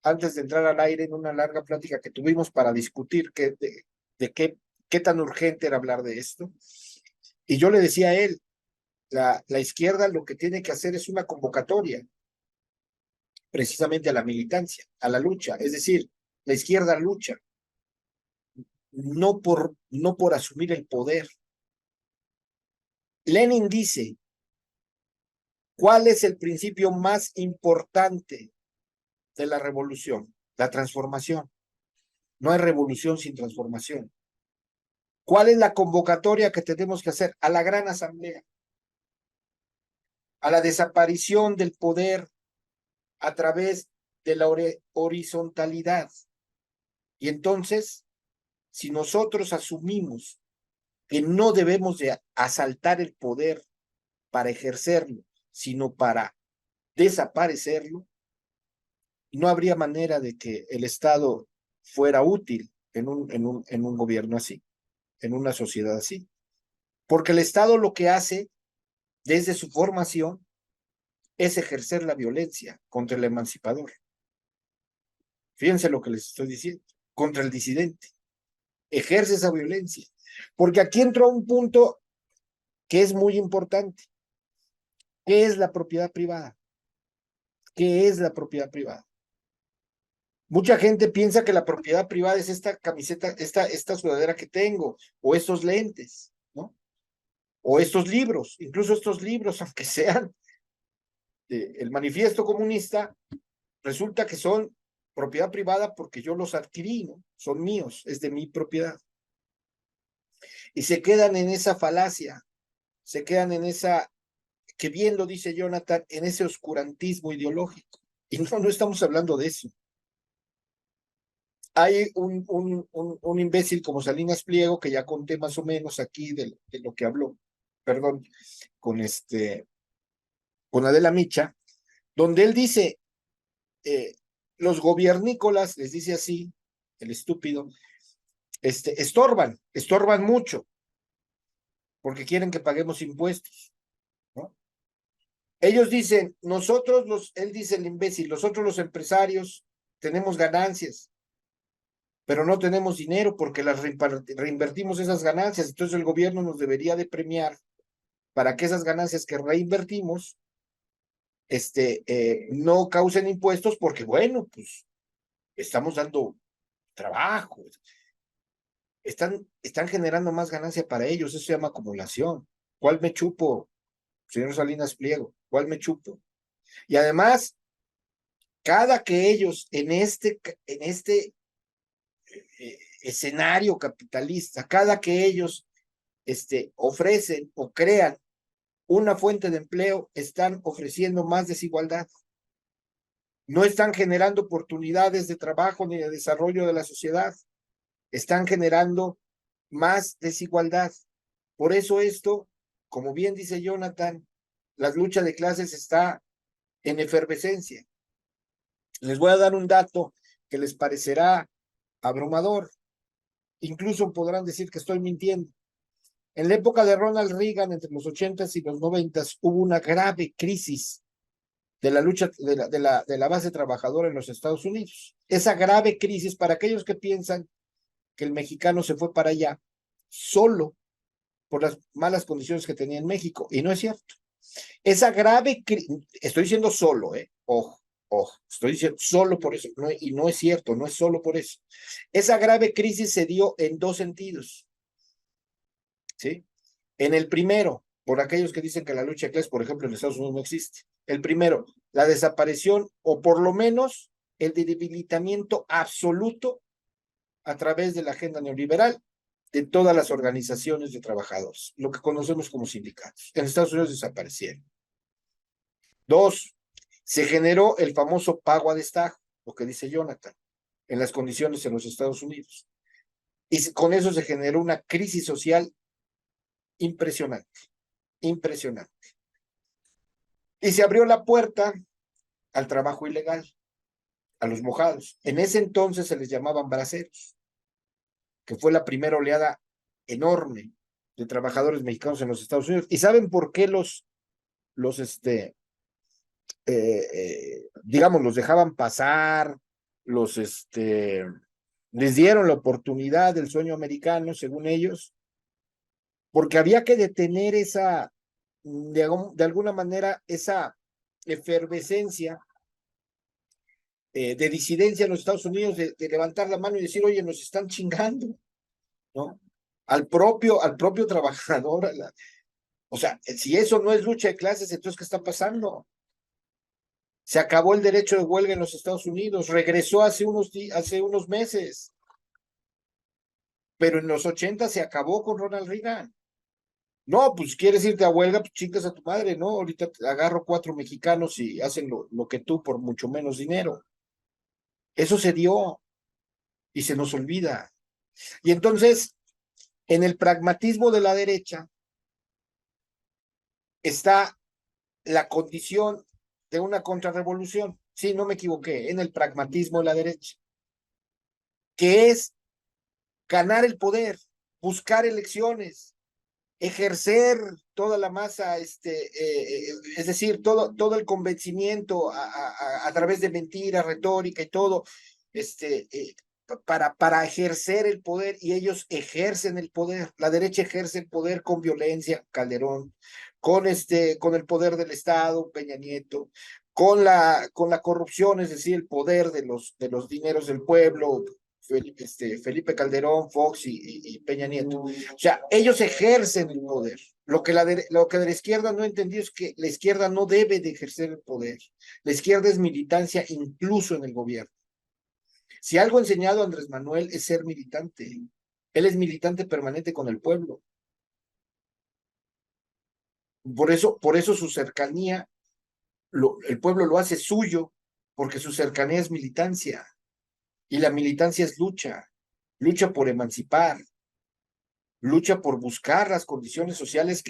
antes de entrar al aire en una larga plática que tuvimos para discutir de qué tan urgente era hablar de esto. Y yo le decía a él, la izquierda lo que tiene que hacer es una convocatoria precisamente a la militancia, a la lucha. Es decir, la izquierda lucha, no por asumir el poder. Lenin dice, ¿cuál es el principio más importante de la revolución? La transformación. No hay revolución sin transformación. ¿Cuál es la convocatoria que tenemos que hacer? A la gran asamblea, a la desaparición del poder a través de la horizontalidad. Y entonces, si nosotros asumimos que no debemos de asaltar el poder para ejercerlo, sino para desaparecerlo, no habría manera de que el Estado fuera útil en un gobierno así, en una sociedad así. Porque el Estado lo que hace desde su formación es ejercer la violencia contra el emancipador. Fíjense lo que les estoy diciendo, contra el disidente. Ejerce esa violencia. Porque aquí entró un punto que es muy importante. ¿Qué es la propiedad privada? ¿Qué es la propiedad privada? Mucha gente piensa que la propiedad privada es esta camiseta, esta sudadera que tengo, o estos lentes, ¿no? O estos libros, incluso estos libros, aunque sean el manifiesto comunista, resulta que son propiedad privada porque yo los adquirí, ¿no? Son míos, es de mi propiedad. Y se quedan en esa falacia, se quedan en esa, que bien lo dice Jonathan, en ese oscurantismo ideológico. Y no estamos hablando de eso. Hay un imbécil como Salinas Pliego, que ya conté más o menos aquí de lo que habló, perdón, con con Adela Micha, donde él dice, los gobiernícolas, les dice así, el estúpido, estorban mucho, porque quieren que paguemos impuestos, ¿no? Ellos dicen, él dice el imbécil, nosotros los empresarios tenemos ganancias, pero no tenemos dinero porque las reinvertimos esas ganancias, entonces el gobierno nos debería de premiar para que esas ganancias que reinvertimos, no causen impuestos porque, bueno, pues estamos dando trabajo, están generando más ganancia para ellos, eso se llama acumulación. ¿Cuál me chupo, señor Salinas Pliego? ¿Cuál me chupo? Y además, cada que ellos escenario capitalista, cada que ellos ofrecen o crean una fuente de empleo, están ofreciendo más desigualdad. No están generando oportunidades de trabajo ni de desarrollo de la sociedad, están generando más desigualdad. Por eso esto, como bien dice Jonathan, la lucha de clases está en efervescencia. Les voy a dar un dato que les parecerá abrumador. Incluso podrán decir que estoy mintiendo. En la época de Ronald Reagan, entre los 80s y los 90s, hubo una grave crisis de la lucha de la base trabajadora en los Estados Unidos. Esa grave crisis, para aquellos que piensan que el mexicano se fue para allá solo por las malas condiciones que tenía en México, y no es cierto. Esa grave crisis, estoy diciendo solo, ojo, estoy diciendo solo por eso, y no es cierto, no es solo por eso. Esa grave crisis se dio en dos sentidos, ¿sí? En el primero, por aquellos que dicen que la lucha de clases, por ejemplo, en Estados Unidos no existe. El primero, la desaparición o por lo menos el debilitamiento absoluto a través de la agenda neoliberal de todas las organizaciones de trabajadores, lo que conocemos como sindicatos. En Estados Unidos desaparecieron. Dos, se generó el famoso pago a destajo, lo que dice Jonathan, en las condiciones en los Estados Unidos. Y con eso se generó una crisis social impresionante, impresionante. Y se abrió la puerta al trabajo ilegal, a los mojados. En ese entonces se les llamaban braceros, que fue la primera oleada enorme de trabajadores mexicanos en los Estados Unidos. ¿Y saben por qué digamos, los dejaban pasar, les dieron la oportunidad del sueño americano, según ellos? Porque había que detener de alguna manera, esa efervescencia de disidencia en los Estados Unidos, de levantar la mano y decir, oye, nos están chingando, ¿no? Al propio trabajador, o sea, si eso no es lucha de clases, entonces, ¿qué está pasando? Se acabó el derecho de huelga en los Estados Unidos, regresó hace unos meses, pero en los 80 se acabó con Ronald Reagan. No, pues quieres irte a huelga, pues chingas a tu madre, ¿no? Ahorita agarro 4 mexicanos y hacen lo que tú por mucho menos dinero. Eso se dio y se nos olvida. Y entonces, en el pragmatismo de la derecha está la condición de una contrarrevolución. Sí, no me equivoqué, en el pragmatismo de la derecha, que es ganar el poder, buscar elecciones, ejercer toda la masa, es decir, todo el convencimiento a través de mentiras, retórica y todo, para ejercer el poder, y ellos ejercen el poder. La derecha ejerce el poder con violencia, Calderón, con el poder del Estado, Peña Nieto, con la corrupción, es decir, el poder de los dineros del pueblo, Felipe Calderón, Fox y Peña Nieto. O sea, ellos ejercen el poder. Lo que de la izquierda no entendió es que la izquierda no debe de ejercer el poder. La izquierda es militancia incluso en el gobierno. Si algo ha enseñado Andrés Manuel es ser militante. Él es militante permanente con el pueblo. Por eso su cercanía, el pueblo lo hace suyo, porque su cercanía es militancia. Y la militancia es lucha. Lucha por emancipar. Lucha por buscar las condiciones sociales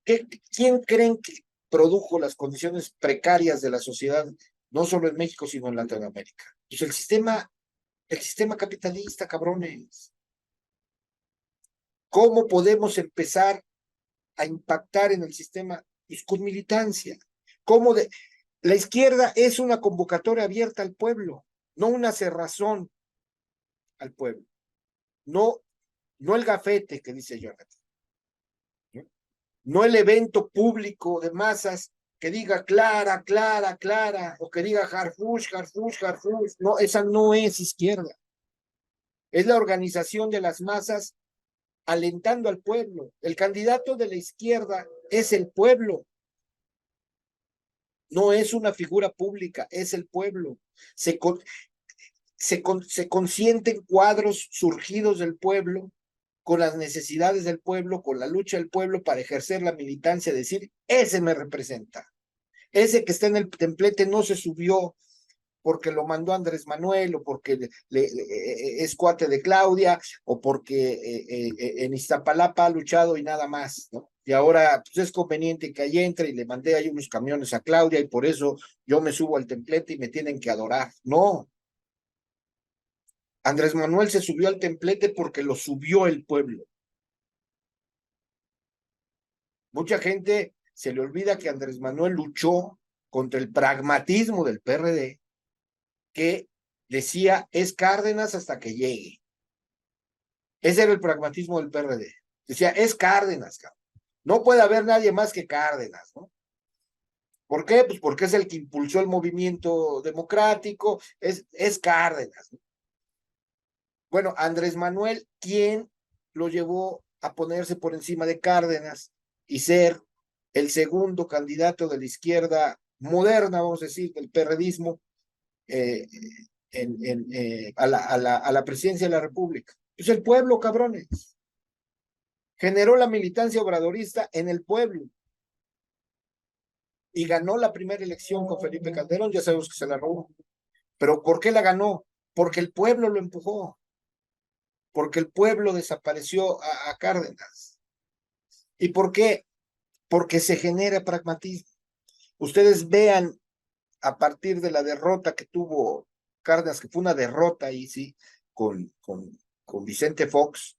¿quién creen que produjo las condiciones precarias de la sociedad, no solo en México, sino en Latinoamérica? Pues el sistema capitalista, cabrones. ¿Cómo podemos empezar a impactar en el sistema? Pues con militancia. ¿Cómo la izquierda es una convocatoria abierta al pueblo, no una cerrazón al pueblo. No, no el gafete que dice Jonathan. No el evento público de masas que diga Clara, Clara, Clara, o que diga Harfush, Harfush, Harfush. No, esa no es izquierda. Es la organización de las masas alentando al pueblo. El candidato de la izquierda es el pueblo. No es una figura pública, es el pueblo. Se consienten cuadros surgidos del pueblo, con las necesidades del pueblo, con la lucha del pueblo para ejercer la militancia, decir, ese me representa. Ese que está en el templete no se subió porque lo mandó Andrés Manuel, o porque es cuate de Claudia, o porque en Iztapalapa ha luchado y nada más, ¿no? Y ahora pues es conveniente que ahí entre y le mandé ahí unos camiones a Claudia y por eso yo me subo al templete y me tienen que adorar. No. Andrés Manuel se subió al templete porque lo subió el pueblo. Mucha gente se le olvida que Andrés Manuel luchó contra el pragmatismo del PRD, que decía, es Cárdenas hasta que llegue. Ese era el pragmatismo del PRD. Decía, es Cárdenas, cabrón. No puede haber nadie más que Cárdenas, ¿no? ¿Por qué? Pues porque es el que impulsó el movimiento democrático, es Cárdenas, ¿no? Bueno, Andrés Manuel, ¿quién lo llevó a ponerse por encima de Cárdenas y ser el segundo candidato de la izquierda moderna, vamos a decir, del perredismo a la presidencia de la República? Pues el pueblo, cabrones. Generó la militancia obradorista en el pueblo y ganó la primera elección con Felipe Calderón, ya sabemos que se la robó. Pero ¿por qué la ganó? Porque el pueblo lo empujó, porque el pueblo desapareció a Cárdenas. ¿Y por qué? Porque se genera pragmatismo. Ustedes vean a partir de la derrota que tuvo Cárdenas, que fue una derrota ahí, sí, con Vicente Fox,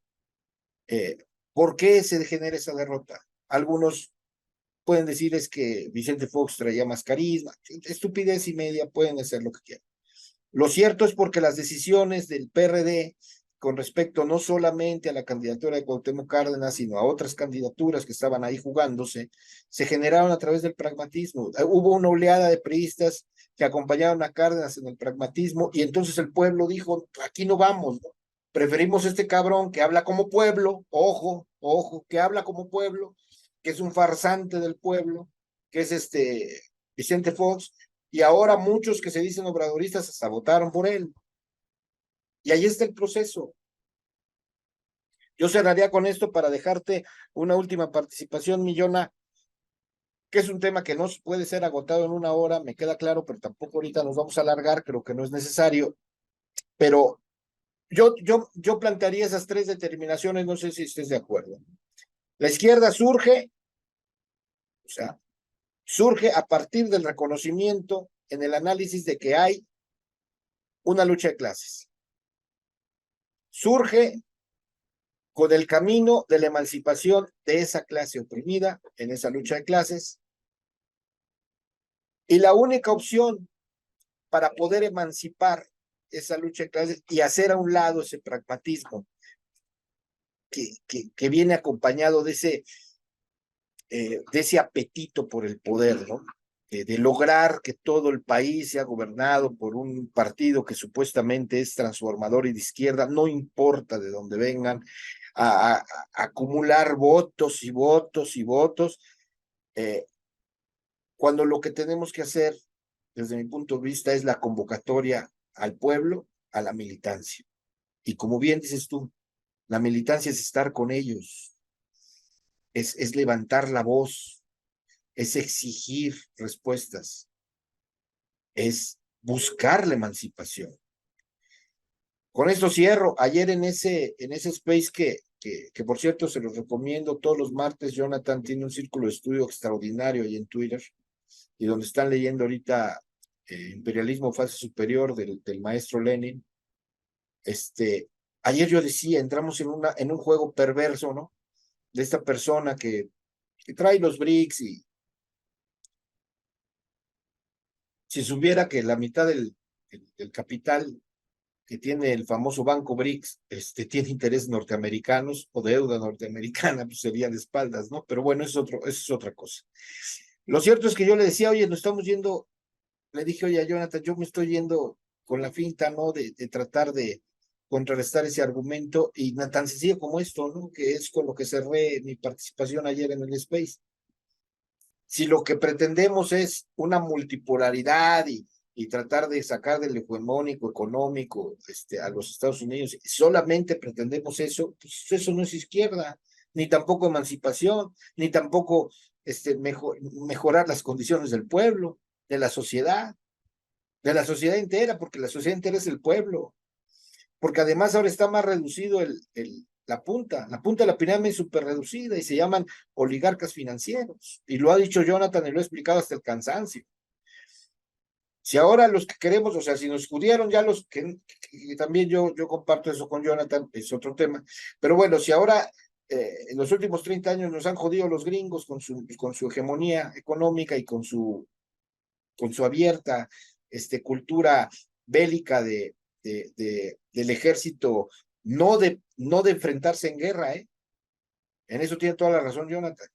¿por qué se genera esa derrota? Algunos pueden decir es que Vicente Fox traía más carisma, estupidez y media, pueden hacer lo que quieran. Lo cierto es porque las decisiones del PRD con respecto no solamente a la candidatura de Cuauhtémoc Cárdenas, sino a otras candidaturas que estaban ahí jugándose, se generaron a través del pragmatismo. Hubo una oleada de priistas que acompañaron a Cárdenas en el pragmatismo y entonces el pueblo dijo, aquí no vamos, ¿no? Preferimos este cabrón que habla como pueblo, ojo, ojo, que habla como pueblo, que es un farsante del pueblo, que es Vicente Fox, y ahora muchos que se dicen obradoristas hasta votaron por él. Y ahí está el proceso. Yo cerraría con esto para dejarte una última participación, Millona, que es un tema que no puede ser agotado en una hora, me queda claro, pero tampoco ahorita nos vamos a alargar, creo que no es necesario. Pero yo plantearía esas tres determinaciones, no sé si estés de acuerdo. La izquierda surge, o sea, surge a partir del reconocimiento en el análisis de que hay una lucha de clases. Surge con el camino de la emancipación de esa clase oprimida en esa lucha de clases. Y la única opción para poder emancipar esa lucha de clases y hacer a un lado ese pragmatismo que viene acompañado de ese apetito por el poder, ¿no? De lograr que todo el país sea gobernado por un partido que supuestamente es transformador y de izquierda, no importa de dónde vengan. a acumular votos y votos y votos, cuando lo que tenemos que hacer, desde mi punto de vista, es la convocatoria al pueblo, a la militancia. Y como bien dices tú, la militancia es estar con ellos, es levantar la voz, es exigir respuestas, es buscar la emancipación. Con esto cierro. Ayer en ese space que por cierto se los recomiendo todos los martes, Jonathan tiene un círculo de estudio extraordinario ahí en Twitter, y donde están leyendo ahorita Imperialismo Fase Superior del maestro Lenin. Ayer yo decía, entramos en un juego perverso, ¿no? De esta persona que trae los BRICS, y si supiera que la mitad del capital que tiene el famoso Banco BRICS, tiene intereses norteamericanos o deuda norteamericana, pues sería de espaldas, ¿no? Pero bueno, eso es otra cosa. Lo cierto es que yo le decía, oye, nos estamos yendo, le dije, oye, Jonathan, yo me estoy yendo con la finta, ¿no? De tratar de contrarrestar ese argumento, y tan sencillo como esto, ¿no? Que es con lo que cerré mi participación ayer en el Space. Si lo que pretendemos es una multipolaridad y tratar de sacar del hegemónico económico a los Estados Unidos, solamente pretendemos eso, pues eso no es izquierda, ni tampoco emancipación, ni tampoco mejorar las condiciones del pueblo, de la sociedad entera, porque la sociedad entera es el pueblo, porque además ahora está más reducido la punta de la pirámide es súper reducida y se llaman oligarcas financieros. Y lo ha dicho Jonathan y lo ha explicado hasta el cansancio. Si ahora los que queremos, o sea, si nos pudieron ya los que también yo comparto eso con Jonathan, es otro tema, pero bueno, si ahora en los últimos 30 años nos han jodido los gringos con su hegemonía económica y con su abierta cultura bélica del ejército, no de enfrentarse en guerra, ¿eh? En eso tiene toda la razón Jonathan.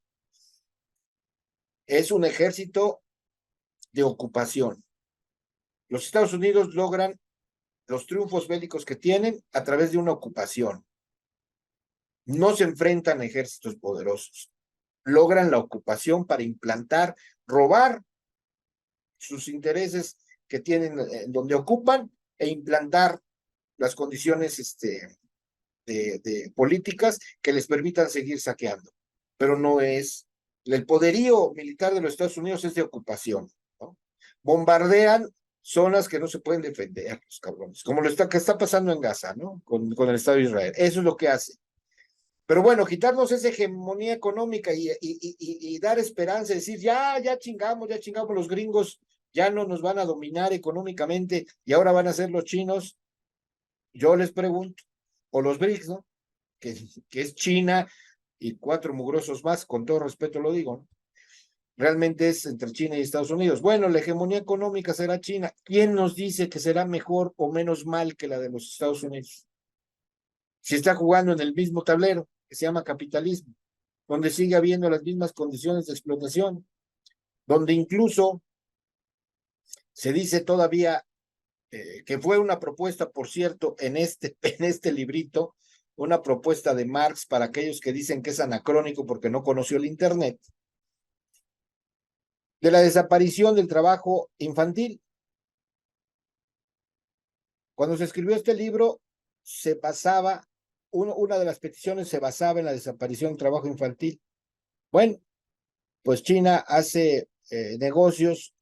Es un ejército de ocupación. Los Estados Unidos logran los triunfos bélicos que tienen a través de una ocupación. No se enfrentan a ejércitos poderosos. Logran la ocupación para implantar, robar sus intereses que tienen en donde ocupan, e implantar las condiciones de políticas que les permitan seguir saqueando. Pero no es, el poderío militar de los Estados Unidos es de ocupación, ¿no? Bombardean zonas que no se pueden defender, los cabrones, como que está pasando en Gaza, ¿no? Con el Estado de Israel. Eso es lo que hace. Pero bueno, quitarnos esa hegemonía económica y dar esperanza, decir, ya chingamos, los gringos ya no nos van a dominar económicamente y ahora van a ser los chinos. Yo les pregunto, o los BRICS, ¿no? Que es China y 4 mugrosos más, con todo respeto lo digo, ¿no? Realmente es entre China y Estados Unidos. Bueno, la hegemonía económica será China. ¿Quién nos dice que será mejor o menos mal que la de los Estados Unidos? Si está jugando en el mismo tablero, que se llama capitalismo, donde sigue habiendo las mismas condiciones de explotación, donde incluso se dice todavía que fue una propuesta, por cierto, en este librito, una propuesta de Marx para aquellos que dicen que es anacrónico porque no conoció el Internet, de la desaparición del trabajo infantil. Cuando se escribió este libro, una de las peticiones se basaba en la desaparición del trabajo infantil. Bueno, pues China hace negocios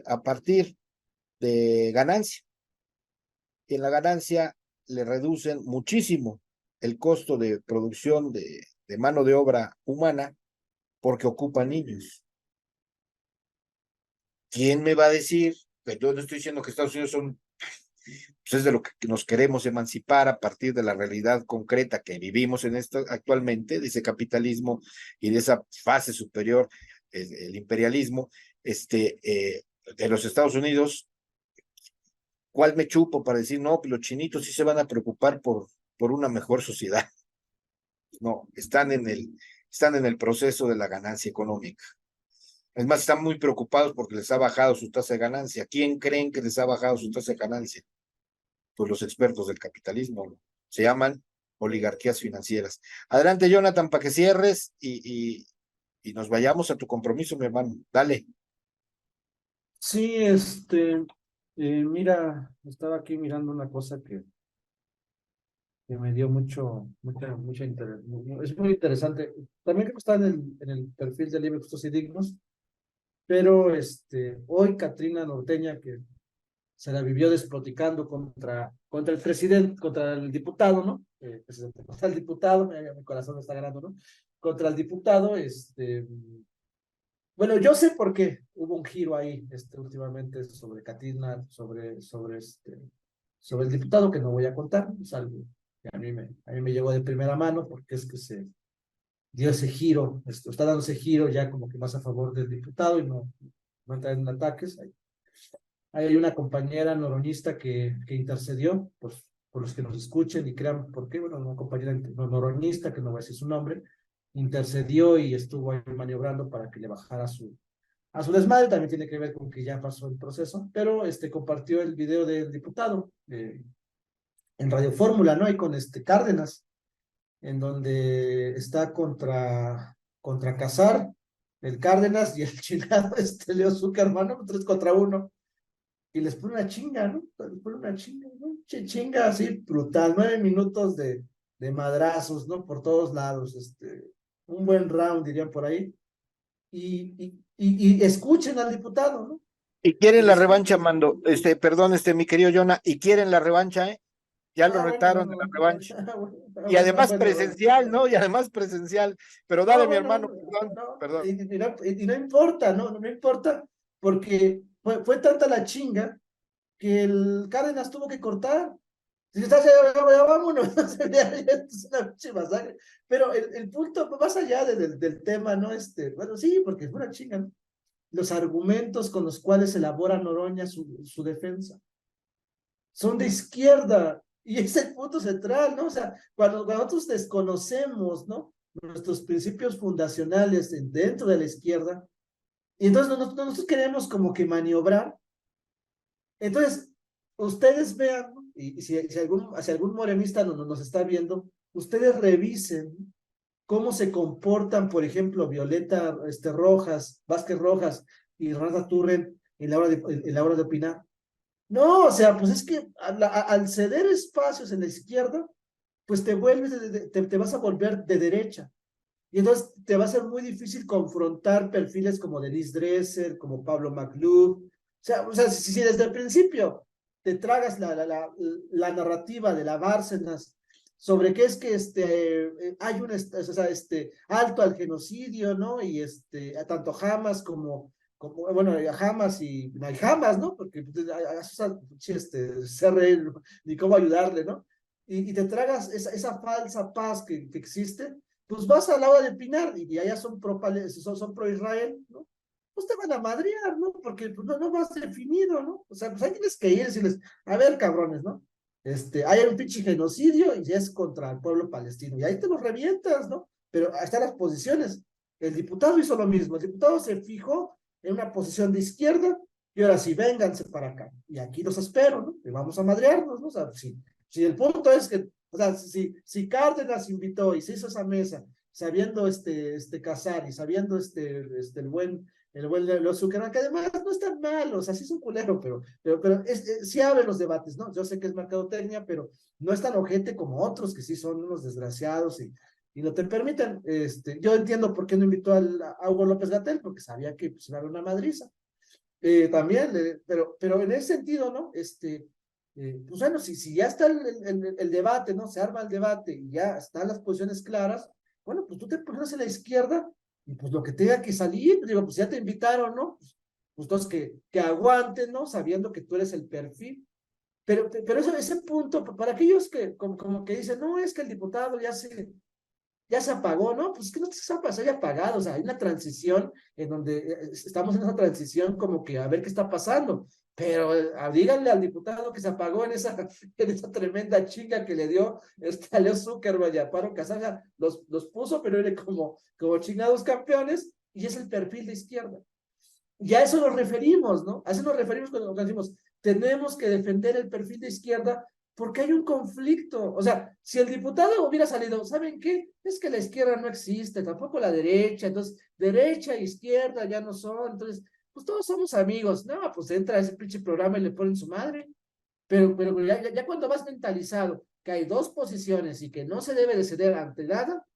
a partir de ganancia, y en la ganancia le reducen muchísimo el costo de producción de mano de obra humana porque ocupan niños. ¿Quién me va a decir? Pues yo no estoy diciendo que Estados Unidos pues es de lo que nos queremos emancipar a partir de la realidad concreta que vivimos en esto actualmente, de ese capitalismo y de esa fase superior, el imperialismo, de los Estados Unidos. ¿Cuál me chupo para decir, no, pues los chinitos sí se van a preocupar por una mejor sociedad? No, están en el proceso de la ganancia económica. Es más, están muy preocupados porque les ha bajado su tasa de ganancia. ¿Quién creen que les ha bajado su tasa de ganancia? Pues los expertos del capitalismo, ¿no? Se llaman oligarquías financieras. Adelante, Jonathan, para que cierres y nos vayamos a tu compromiso, mi hermano. Dale. Sí, mira, estaba aquí mirando una cosa que me dio mucha interés. Es muy interesante. También creo que está en el perfil de Libre, Justos y Dignos, pero hoy Catrina Norteña, que se la vivió despotricando contra el presidente, contra el diputado, ¿no? Contra el diputado, mi corazón me está ganando, ¿no? Contra el diputado, bueno, yo sé por qué hubo un giro ahí, últimamente sobre Catrina, sobre el diputado, que no voy a contar, es algo que a mí me llegó de primera mano, porque es que se dio ese giro, está dando ese giro ya como que más a favor del diputado y no entrar en ataques. Hay una compañera noronista que intercedió, pues, por los que nos escuchen y crean por qué, bueno, una compañera noronista, que no voy a decir su nombre, intercedió y estuvo ahí maniobrando para que le bajara a su desmadre. También tiene que ver con que ya pasó el proceso, pero compartió el video del diputado en Radio Fórmula, ¿no? Y con Cárdenas, en donde está contra Casar, el Cárdenas y el chingado Leo Zuckerman, ¿no? 3 contra 1, y les pone una chinga, ¿no? Les pone una chinga, ¿no? Chinga así brutal, 9 minutos de madrazos, ¿no? Por todos lados, un buen round, dirían por ahí, y escuchen al diputado, ¿no? Y quieren Y la revancha, escuchen. Mando. Perdón, mi querido Jonah, y quieren la revancha, ¿eh? Ya lo Bueno, retaron de la bueno, revancha. Y bueno, además bueno, bueno. presencial, ¿no? Y además presencial. Pero No, dale, mi bueno, hermano, perdón, no, perdón. y no importa, no importa, porque fue tanta la chinga que el Cárdenas tuvo que cortar. Si estás ya vámonos, es una pinche masacre. Pero el punto, más allá del tema, ¿no? Bueno, sí, porque fue una chinga, ¿no? Los argumentos con los cuales elabora Noroña su defensa son de izquierda, y es el punto central, ¿no? O sea, cuando nosotros desconocemos, ¿no? Nuestros principios fundacionales dentro de la izquierda, y entonces nosotros queremos como que maniobrar. Entonces, ustedes vean, ¿no? Y si algún morenista nos está viendo, ustedes revisen cómo se comportan, por ejemplo, Violeta Rojas, Vázquez Rojas y Renata Turren en la hora de opinar. No, o sea, pues es que al ceder espacios en la izquierda, pues te vas a volver de derecha. Y entonces te va a ser muy difícil confrontar perfiles como Denise Dresser, como Pablo McLuhan. O sea, si desde el principio te tragas la narrativa de la Bárcenas sobre que es que hay o sea, alto al genocidio, ¿no? Y tanto Hamas bueno, Hamas y no hay Hamas, ¿no? Porque CRE, ni cómo ayudarle, ¿no? Y te tragas esa falsa paz que existe, pues vas al lado de Pinar y allá son pro Israel, ¿no? Pues te van a madrear, ¿no? Porque pues, no vas definido, ¿no? O sea, pues ahí tienes que ir y decirles, a ver, cabrones, ¿no? Hay un pinche genocidio y es contra el pueblo palestino, y ahí te lo revientas, ¿no? Pero ahí están las posiciones. El diputado hizo lo mismo, el diputado se fijó en una posición de izquierda, y ahora sí, vénganse para acá, y aquí los espero, ¿no? Y vamos a madrearnos, ¿no? O sea, si el punto es que, o sea, si Cárdenas invitó y se hizo esa mesa, sabiendo Casar y sabiendo el buen Leo Zuckerman, que además no es tan malo, o sea, sí es un culero, pero sí abre los debates, ¿no? Yo sé que es mercadotecnia, pero no es tan ojete como otros que sí son unos desgraciados y no te permiten. Yo entiendo por qué no invitó a Hugo López Gatell, porque sabía que pues, iba a haber una madriza. También, pero en ese sentido, ¿no? Pues bueno, si ya está el debate, ¿no? Se arma el debate y ya están las posiciones claras, bueno, pues tú te pones en la izquierda y pues lo que tenga que salir, digo, pues ya te invitaron, ¿no? Pues entonces que aguanten, ¿no? Sabiendo que tú eres el perfil. Pero ese punto, para aquellos que como que dicen, no, es que el diputado ya se apagó, ¿no? Pues es que no se haya apagado, o sea, hay una transición en donde estamos en esa transición como que a ver qué está pasando, pero díganle al diputado que se apagó en esa tremenda chinga que le dio a Leo Zuckerberg y a Paro Casar, o sea, los puso, pero era como chingados campeones, y es el perfil de izquierda. Y a eso nos referimos, ¿no? A eso nos referimos cuando decimos, tenemos que defender el perfil de izquierda, porque hay un conflicto. O sea, si el diputado hubiera salido, ¿saben qué? Es que la izquierda no existe, tampoco la derecha, entonces derecha e izquierda ya no son, entonces, pues todos somos amigos. No, pues entra a ese pinche programa y le ponen su madre. Pero ya cuando vas mentalizado que hay dos posiciones y que no se debe de ceder ante nada,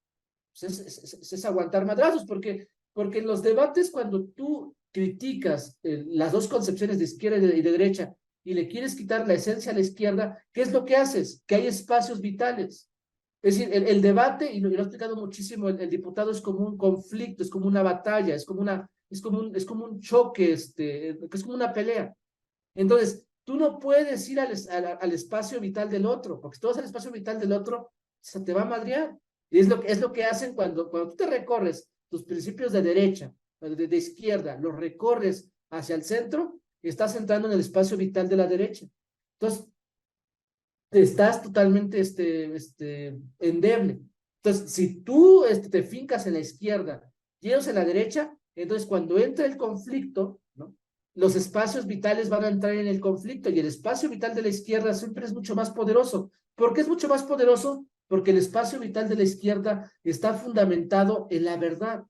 pues es aguantar madrazos, porque en los debates cuando tú criticas las dos concepciones de izquierda y de derecha y le quieres quitar la esencia a la izquierda, ¿qué es lo que haces? Que hay espacios vitales. Es decir, el debate, y lo he explicado muchísimo, el diputado es como un conflicto, es como una batalla, es como un choque, es como una pelea. Entonces, tú no puedes ir al espacio vital del otro, porque si tú vas al espacio vital del otro, se te va a madrear. Y es lo que hacen cuando tú te recorres tus principios de derecha, de izquierda, los recorres hacia el centro, estás entrando en el espacio vital de la derecha. Entonces, estás totalmente endeble. Entonces, si tú te fincas en la izquierda y ellos en la derecha, entonces cuando entra el conflicto, ¿no? Los espacios vitales van a entrar en el conflicto y el espacio vital de la izquierda siempre es mucho más poderoso. ¿Por qué es mucho más poderoso? Porque el espacio vital de la izquierda está fundamentado en la verdad.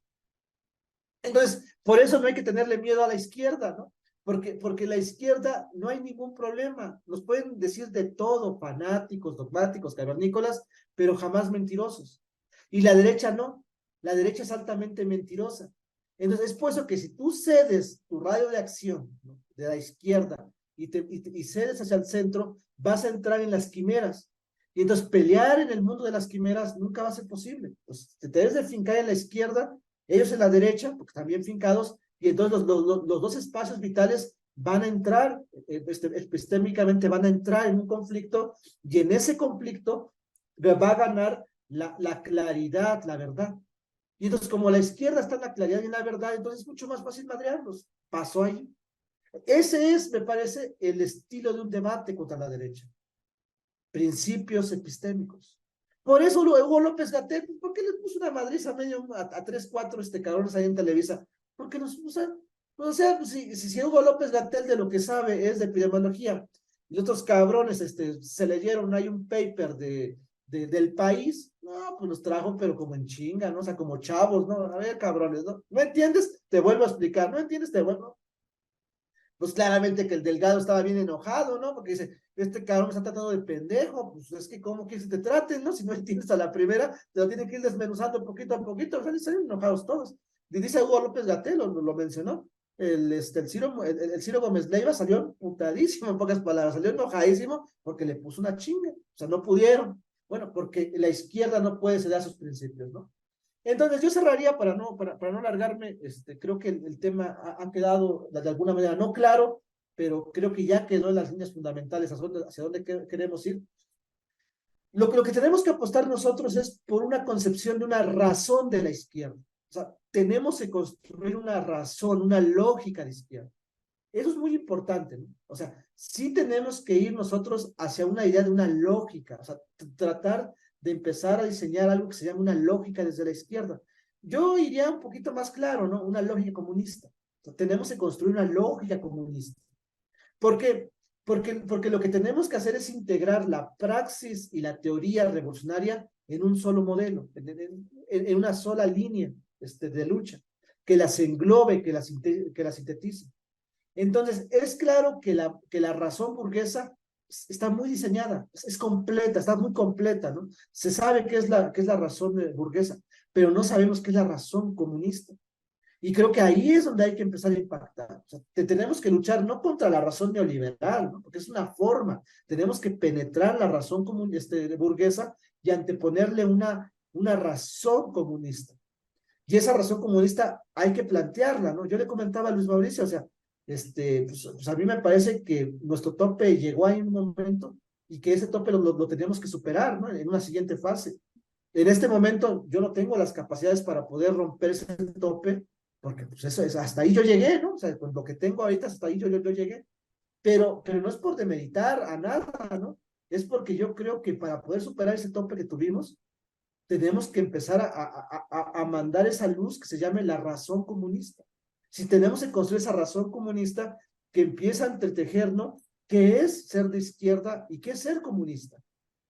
Entonces, por eso no hay que tenerle miedo a la izquierda, ¿no? Porque la izquierda no hay ningún problema. Nos pueden decir de todo, fanáticos, dogmáticos, cavernícolas, pero jamás mentirosos. Y la derecha no. La derecha es altamente mentirosa. Entonces, es por eso que si tú cedes tu radio de acción, ¿no? De la izquierda y cedes hacia el centro, vas a entrar en las quimeras. Y entonces pelear en el mundo de las quimeras nunca va a ser posible. Pues te debes de fincar en la izquierda, ellos en la derecha, porque están bien fincados, y entonces los dos espacios vitales van a entrar, epistémicamente van a entrar en un conflicto, y en ese conflicto va a ganar la claridad, la verdad. Y entonces, como la izquierda está en la claridad y en la verdad, entonces es mucho más fácil madrearlos. Pasó ahí. Ese es, me parece, el estilo de un debate contra la derecha. Principios epistémicos. Por eso Hugo López Gatell, ¿por qué les puso una madriza medio a 3, 4 cabrones ahí en Televisa? Porque o sea, pues, si Hugo López Gatell de lo que sabe es de epidemiología y otros cabrones se leyeron, hay un paper del país, no, pues los trajo, pero como en chinga, ¿no? O sea, como chavos, ¿no? A ver, cabrones, ¿no? ¿No entiendes? Te vuelvo a explicar, ¿no entiendes? Te vuelvo. Pues claramente que el Delgado estaba bien enojado, ¿no? Porque dice, este cabrón me está tratando de pendejo, pues es que cómo quieres que te traten, ¿no? Si no entiendes a la primera, te lo tienen que ir desmenuzando poquito a poquito, o sea, están enojados todos. Y dice Hugo López Gatell, lo mencionó, el Ciro Gómez Leiva salió putadísimo, en pocas palabras, salió enojadísimo porque le puso una chinga, o sea, no pudieron. Bueno, porque la izquierda no puede ceder a sus principios, ¿no? Entonces, yo cerraría para no alargarme, creo que el tema ha quedado de alguna manera no claro, pero creo que ya quedó en las líneas fundamentales hacia dónde queremos ir. Lo que tenemos que apostar nosotros es por una concepción de una razón de la izquierda. O sea, tenemos que construir una razón, una lógica de izquierda. Eso es muy importante, ¿no? O sea, sí tenemos que ir nosotros hacia una idea de una lógica, o sea, tratar de empezar a diseñar algo que se llama una lógica desde la izquierda. Yo iría un poquito más claro, ¿no? Una lógica comunista. O sea, tenemos que construir una lógica comunista. ¿Por qué? Porque lo que tenemos que hacer es integrar la praxis y la teoría revolucionaria en un solo modelo, en una sola línea de lucha, que las englobe, que las sintetice. Entonces, es claro que la razón burguesa está muy diseñada, es completa, está muy completa, ¿no? Se sabe qué es la razón burguesa, pero no sabemos qué es la razón comunista. Y creo que ahí es donde hay que empezar a impactar. O sea, tenemos que luchar no contra la razón neoliberal, ¿no? Porque es una forma. Tenemos que penetrar la razón burguesa y anteponerle una razón comunista. Y esa razón comunista hay que plantearla, ¿no? Yo le comentaba a Luis Mauricio, o sea, pues a mí me parece que nuestro tope llegó ahí en un momento y que ese tope lo tenemos que superar, ¿no? En una siguiente fase. En este momento yo no tengo las capacidades para poder romper ese tope, porque pues eso es, hasta ahí yo llegué, ¿no? O sea, con lo que tengo ahorita, hasta ahí yo llegué, pero no es por demeritar a nada, ¿no? Es porque yo creo que para poder superar ese tope que tuvimos, tenemos que empezar a mandar esa luz que se llame la razón comunista. Si tenemos que construir esa razón comunista que empieza a entretejer, ¿no? qué es ser de izquierda y qué es ser comunista,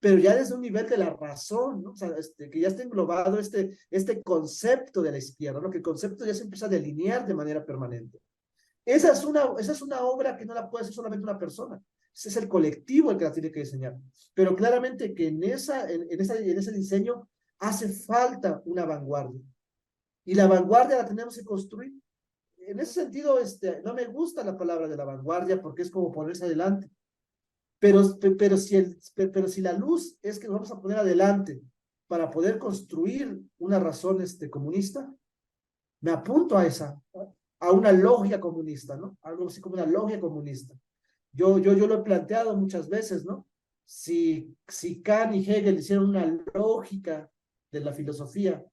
pero ya desde un nivel de la razón, ¿no? O sea, que ya está englobado este concepto de la izquierda, ¿no? Que el concepto ya se empieza a delinear de manera permanente. Esa es una obra que no la puede hacer solamente una persona. Ese es el colectivo el que la tiene que diseñar. Pero claramente que en ese diseño hace falta una vanguardia. Y la vanguardia la tenemos que construir. En ese sentido, no me gusta la palabra de la vanguardia porque es como ponerse adelante. Pero si la luz es que nos vamos a poner adelante para poder construir una razón comunista, me apunto a esa, a una logia comunista, ¿no? Algo así como una logia comunista. Yo lo he planteado muchas veces, ¿no? Si Kant y Hegel hicieron una lógica de la filosofía,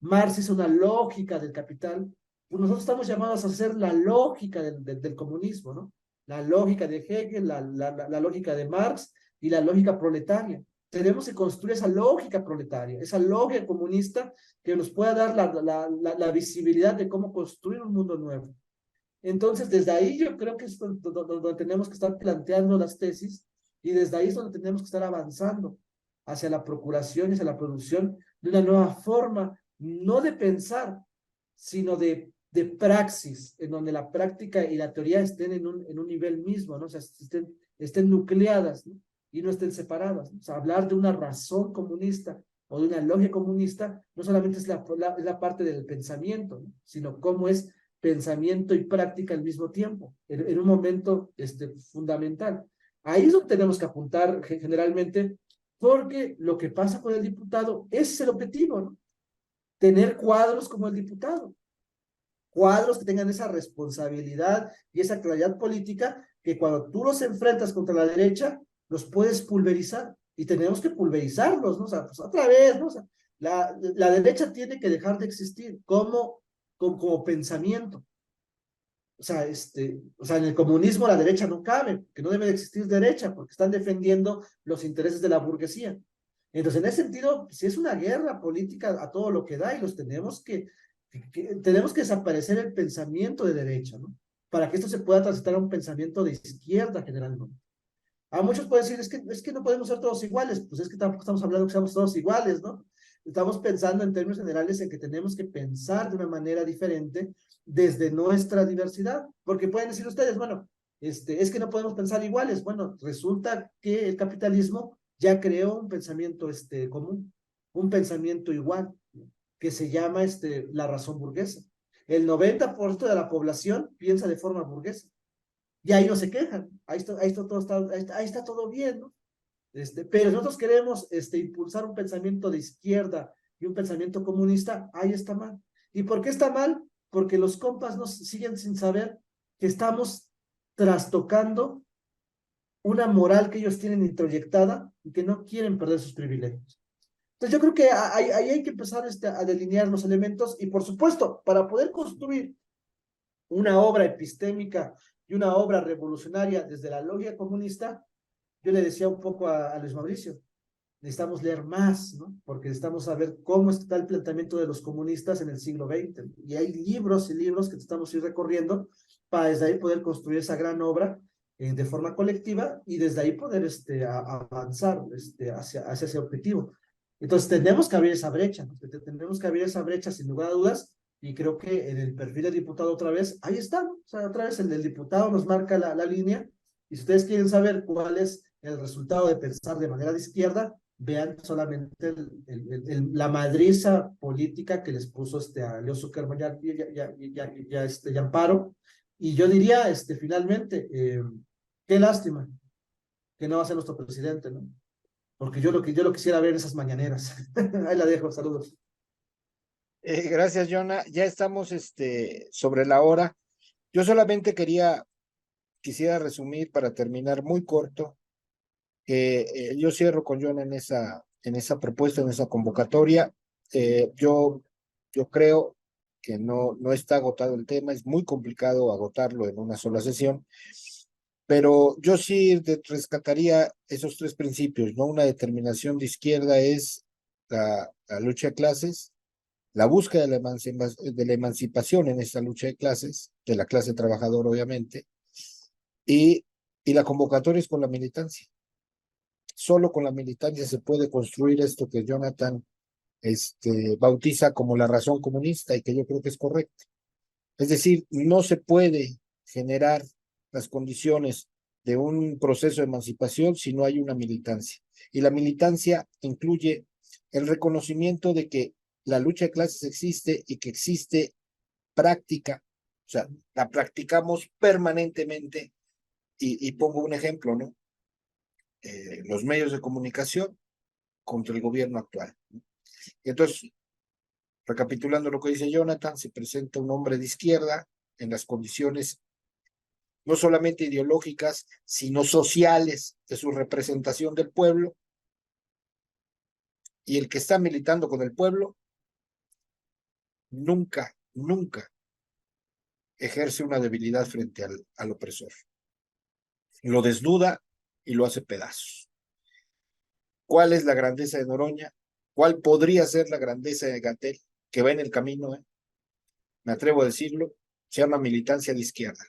Marx hizo una lógica del capital, pues nosotros estamos llamados a hacer la lógica del comunismo, ¿no? La lógica de Hegel, la lógica de Marx y la lógica proletaria. Tenemos que construir esa lógica proletaria, esa lógica comunista que nos pueda dar la visibilidad de cómo construir un mundo nuevo. Entonces, desde ahí yo creo que es donde tenemos que estar planteando las tesis y desde ahí es donde tenemos que estar avanzando hacia la procuración y hacia la producción de una nueva forma, no de pensar, sino de praxis, en donde la práctica y la teoría estén en un nivel mismo, ¿no? O sea, estén nucleadas, ¿no? Y no estén separadas, ¿no? O sea, hablar de una razón comunista o de una logia comunista no solamente es la parte del pensamiento, ¿no? Sino cómo es pensamiento y práctica al mismo tiempo, en un momento fundamental. Ahí es donde tenemos que apuntar generalmente, porque lo que pasa con el diputado es el objetivo, ¿no? Tener cuadros como el diputado, cuadros que tengan esa responsabilidad y esa claridad política que cuando tú los enfrentas contra la derecha, los puedes pulverizar y tenemos que pulverizarlos, ¿no? O sea, pues otra vez, ¿no? O sea, la derecha tiene que dejar de existir como pensamiento. O sea, en el comunismo la derecha no cabe, que no debe de existir derecha, porque están defendiendo los intereses de la burguesía. Entonces, en ese sentido, si es una guerra política a todo lo que da y tenemos que desaparecer el pensamiento de derecha, ¿no? Para que esto se pueda transitar a un pensamiento de izquierda generalmente. A muchos pueden decir, es que no podemos ser todos iguales, pues es que tampoco estamos hablando que seamos todos iguales, ¿no? Estamos pensando en términos generales en que tenemos que pensar de una manera diferente desde nuestra diversidad, porque pueden decir ustedes, bueno, es que no podemos pensar iguales. Bueno, resulta que el capitalismo ya creó un pensamiento común, un pensamiento igual, ¿no? Que se llama la razón burguesa. El 90% de la población piensa de forma burguesa. Y ahí no se quejan, ahí está todo bien, ¿no? Pero nosotros queremos impulsar un pensamiento de izquierda y un pensamiento comunista, ahí está mal. ¿Y por qué está mal? Porque los compas nos siguen sin saber que estamos trastocando una moral que ellos tienen introyectada y que no quieren perder sus privilegios. Entonces yo creo que ahí hay que empezar a delinear los elementos y por supuesto, para poder construir una obra epistémica y una obra revolucionaria desde la logia comunista, yo le decía un poco a Luis Mauricio, necesitamos leer más, ¿no? Porque necesitamos saber cómo está el planteamiento de los comunistas en el siglo XX. Y hay libros y libros que estamos ir recorriendo para desde ahí poder construir esa gran obra de forma colectiva y desde ahí poder avanzar hacia ese objetivo. Entonces tenemos que abrir esa brecha, ¿no? Tenemos que abrir esa brecha sin lugar a dudas y creo que en el perfil del diputado otra vez, ahí está, ¿no? O sea, otra vez el del diputado nos marca la línea y si ustedes quieren saber cuál es el resultado de pensar de manera de izquierda, vean solamente la madriza política que les puso a Leo Zuckerman y Amparo. Y yo diría, finalmente, qué lástima que no va a ser nuestro presidente, ¿no? Porque yo lo quisiera ver en esas mañaneras. Ahí la dejo, saludos. Gracias, Jonah. Ya estamos sobre la hora. Yo solamente quisiera resumir para terminar muy corto, que yo cierro con Jonah en esa propuesta, en esa convocatoria. Yo creo que no está agotado el tema, es muy complicado agotarlo en una sola sesión, pero yo sí rescataría esos tres principios, ¿no? Una determinación de izquierda es la lucha de clases, la búsqueda de la emancipación en esta lucha de clases, de la clase trabajadora obviamente, y y la convocatoria es con la militancia. Solo con la militancia se puede construir esto que Jonathan bautiza como la razón comunista y que yo creo que es correcto. Es decir, no se puede generar las condiciones de un proceso de emancipación si no hay una militancia. Y la militancia incluye el reconocimiento de que la lucha de clases existe y que existe práctica, o sea, la practicamos permanentemente. Y pongo un ejemplo, ¿no? Los medios de comunicación contra el gobierno actual. Y entonces, recapitulando lo que dice Jonathan, se presenta un hombre de izquierda en las condiciones no solamente ideológicas, sino sociales de su representación del pueblo, y el que está militando con el pueblo nunca, nunca ejerce una debilidad frente al opresor. Lo desnuda y lo hace pedazos. ¿Cuál es la grandeza de Noroña? ¿Cuál podría ser la grandeza de Gatell? Que va en el camino, me atrevo a decirlo, se llama militancia de izquierda.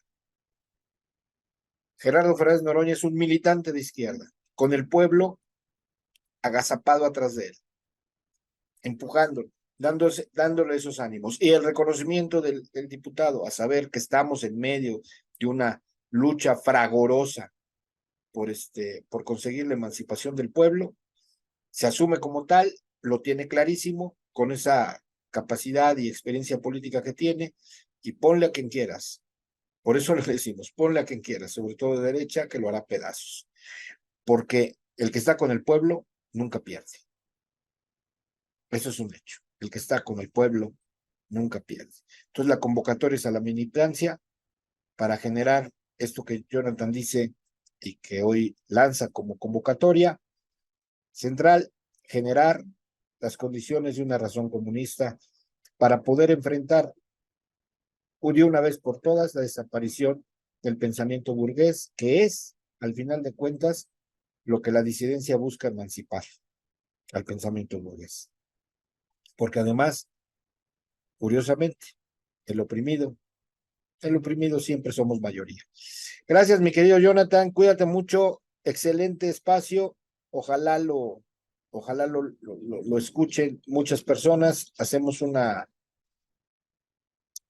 Gerardo Fernández Noroña es un militante de izquierda, con el pueblo agazapado atrás de él, empujándolo, dándole esos ánimos. Y el reconocimiento del diputado, a saber que estamos en medio de una lucha fragorosa por conseguir la emancipación del pueblo, se asume como tal, lo tiene clarísimo, con esa capacidad y experiencia política que tiene, y ponle a quien quieras. Por eso le decimos, ponle a quien quieras, sobre todo de derecha, que lo hará pedazos. Porque el que está con el pueblo nunca pierde. Eso es un hecho. El que está con el pueblo nunca pierde. Entonces la convocatoria es a la militancia para generar esto que Jonathan dice y que hoy lanza como convocatoria central, generar las condiciones de una razón comunista para poder enfrentar de una vez por todas la desaparición del pensamiento burgués, que es, al final de cuentas, lo que la disidencia busca emancipar al pensamiento burgués. Porque además, curiosamente, el oprimido siempre somos mayoría. Gracias, mi querido Jonathan, cuídate mucho, excelente espacio, ojalá lo escuchen muchas personas, hacemos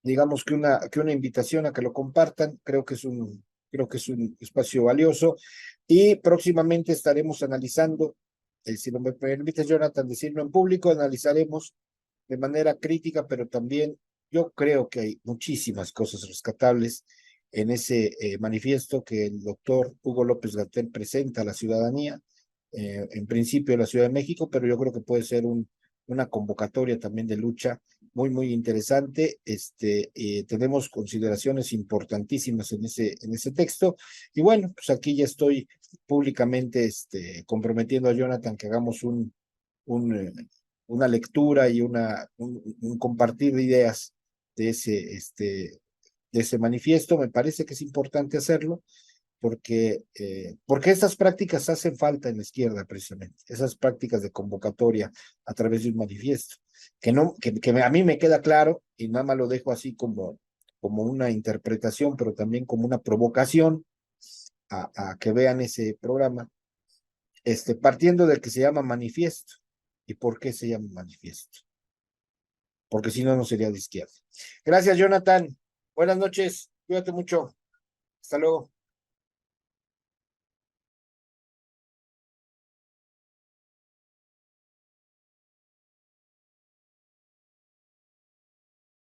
digamos que una invitación a que lo compartan, creo que es un espacio valioso, y próximamente estaremos analizando, si no me permites, Jonathan, decirlo en público, analizaremos de manera crítica, pero también yo creo que hay muchísimas cosas rescatables en ese manifiesto que el doctor Hugo López Gatell presenta a la ciudadanía, en principio de la Ciudad de México, pero yo creo que puede ser una convocatoria también de lucha muy, muy interesante. Tenemos consideraciones importantísimas en ese texto. Y bueno, pues aquí ya estoy públicamente comprometiendo a Jonathan que hagamos un una lectura y un compartir de ideas de ese manifiesto. Me parece que es importante hacerlo porque estas prácticas hacen falta en la izquierda precisamente, esas prácticas de convocatoria a través de un manifiesto, que a mí me queda claro y nada más lo dejo así como una interpretación, pero también como una provocación a que vean ese programa, partiendo del que se llama manifiesto. ¿Y por qué se llama manifiesto? Porque si no, no sería de izquierda. Gracias, Jonathan. Buenas noches. Cuídate mucho. Hasta luego.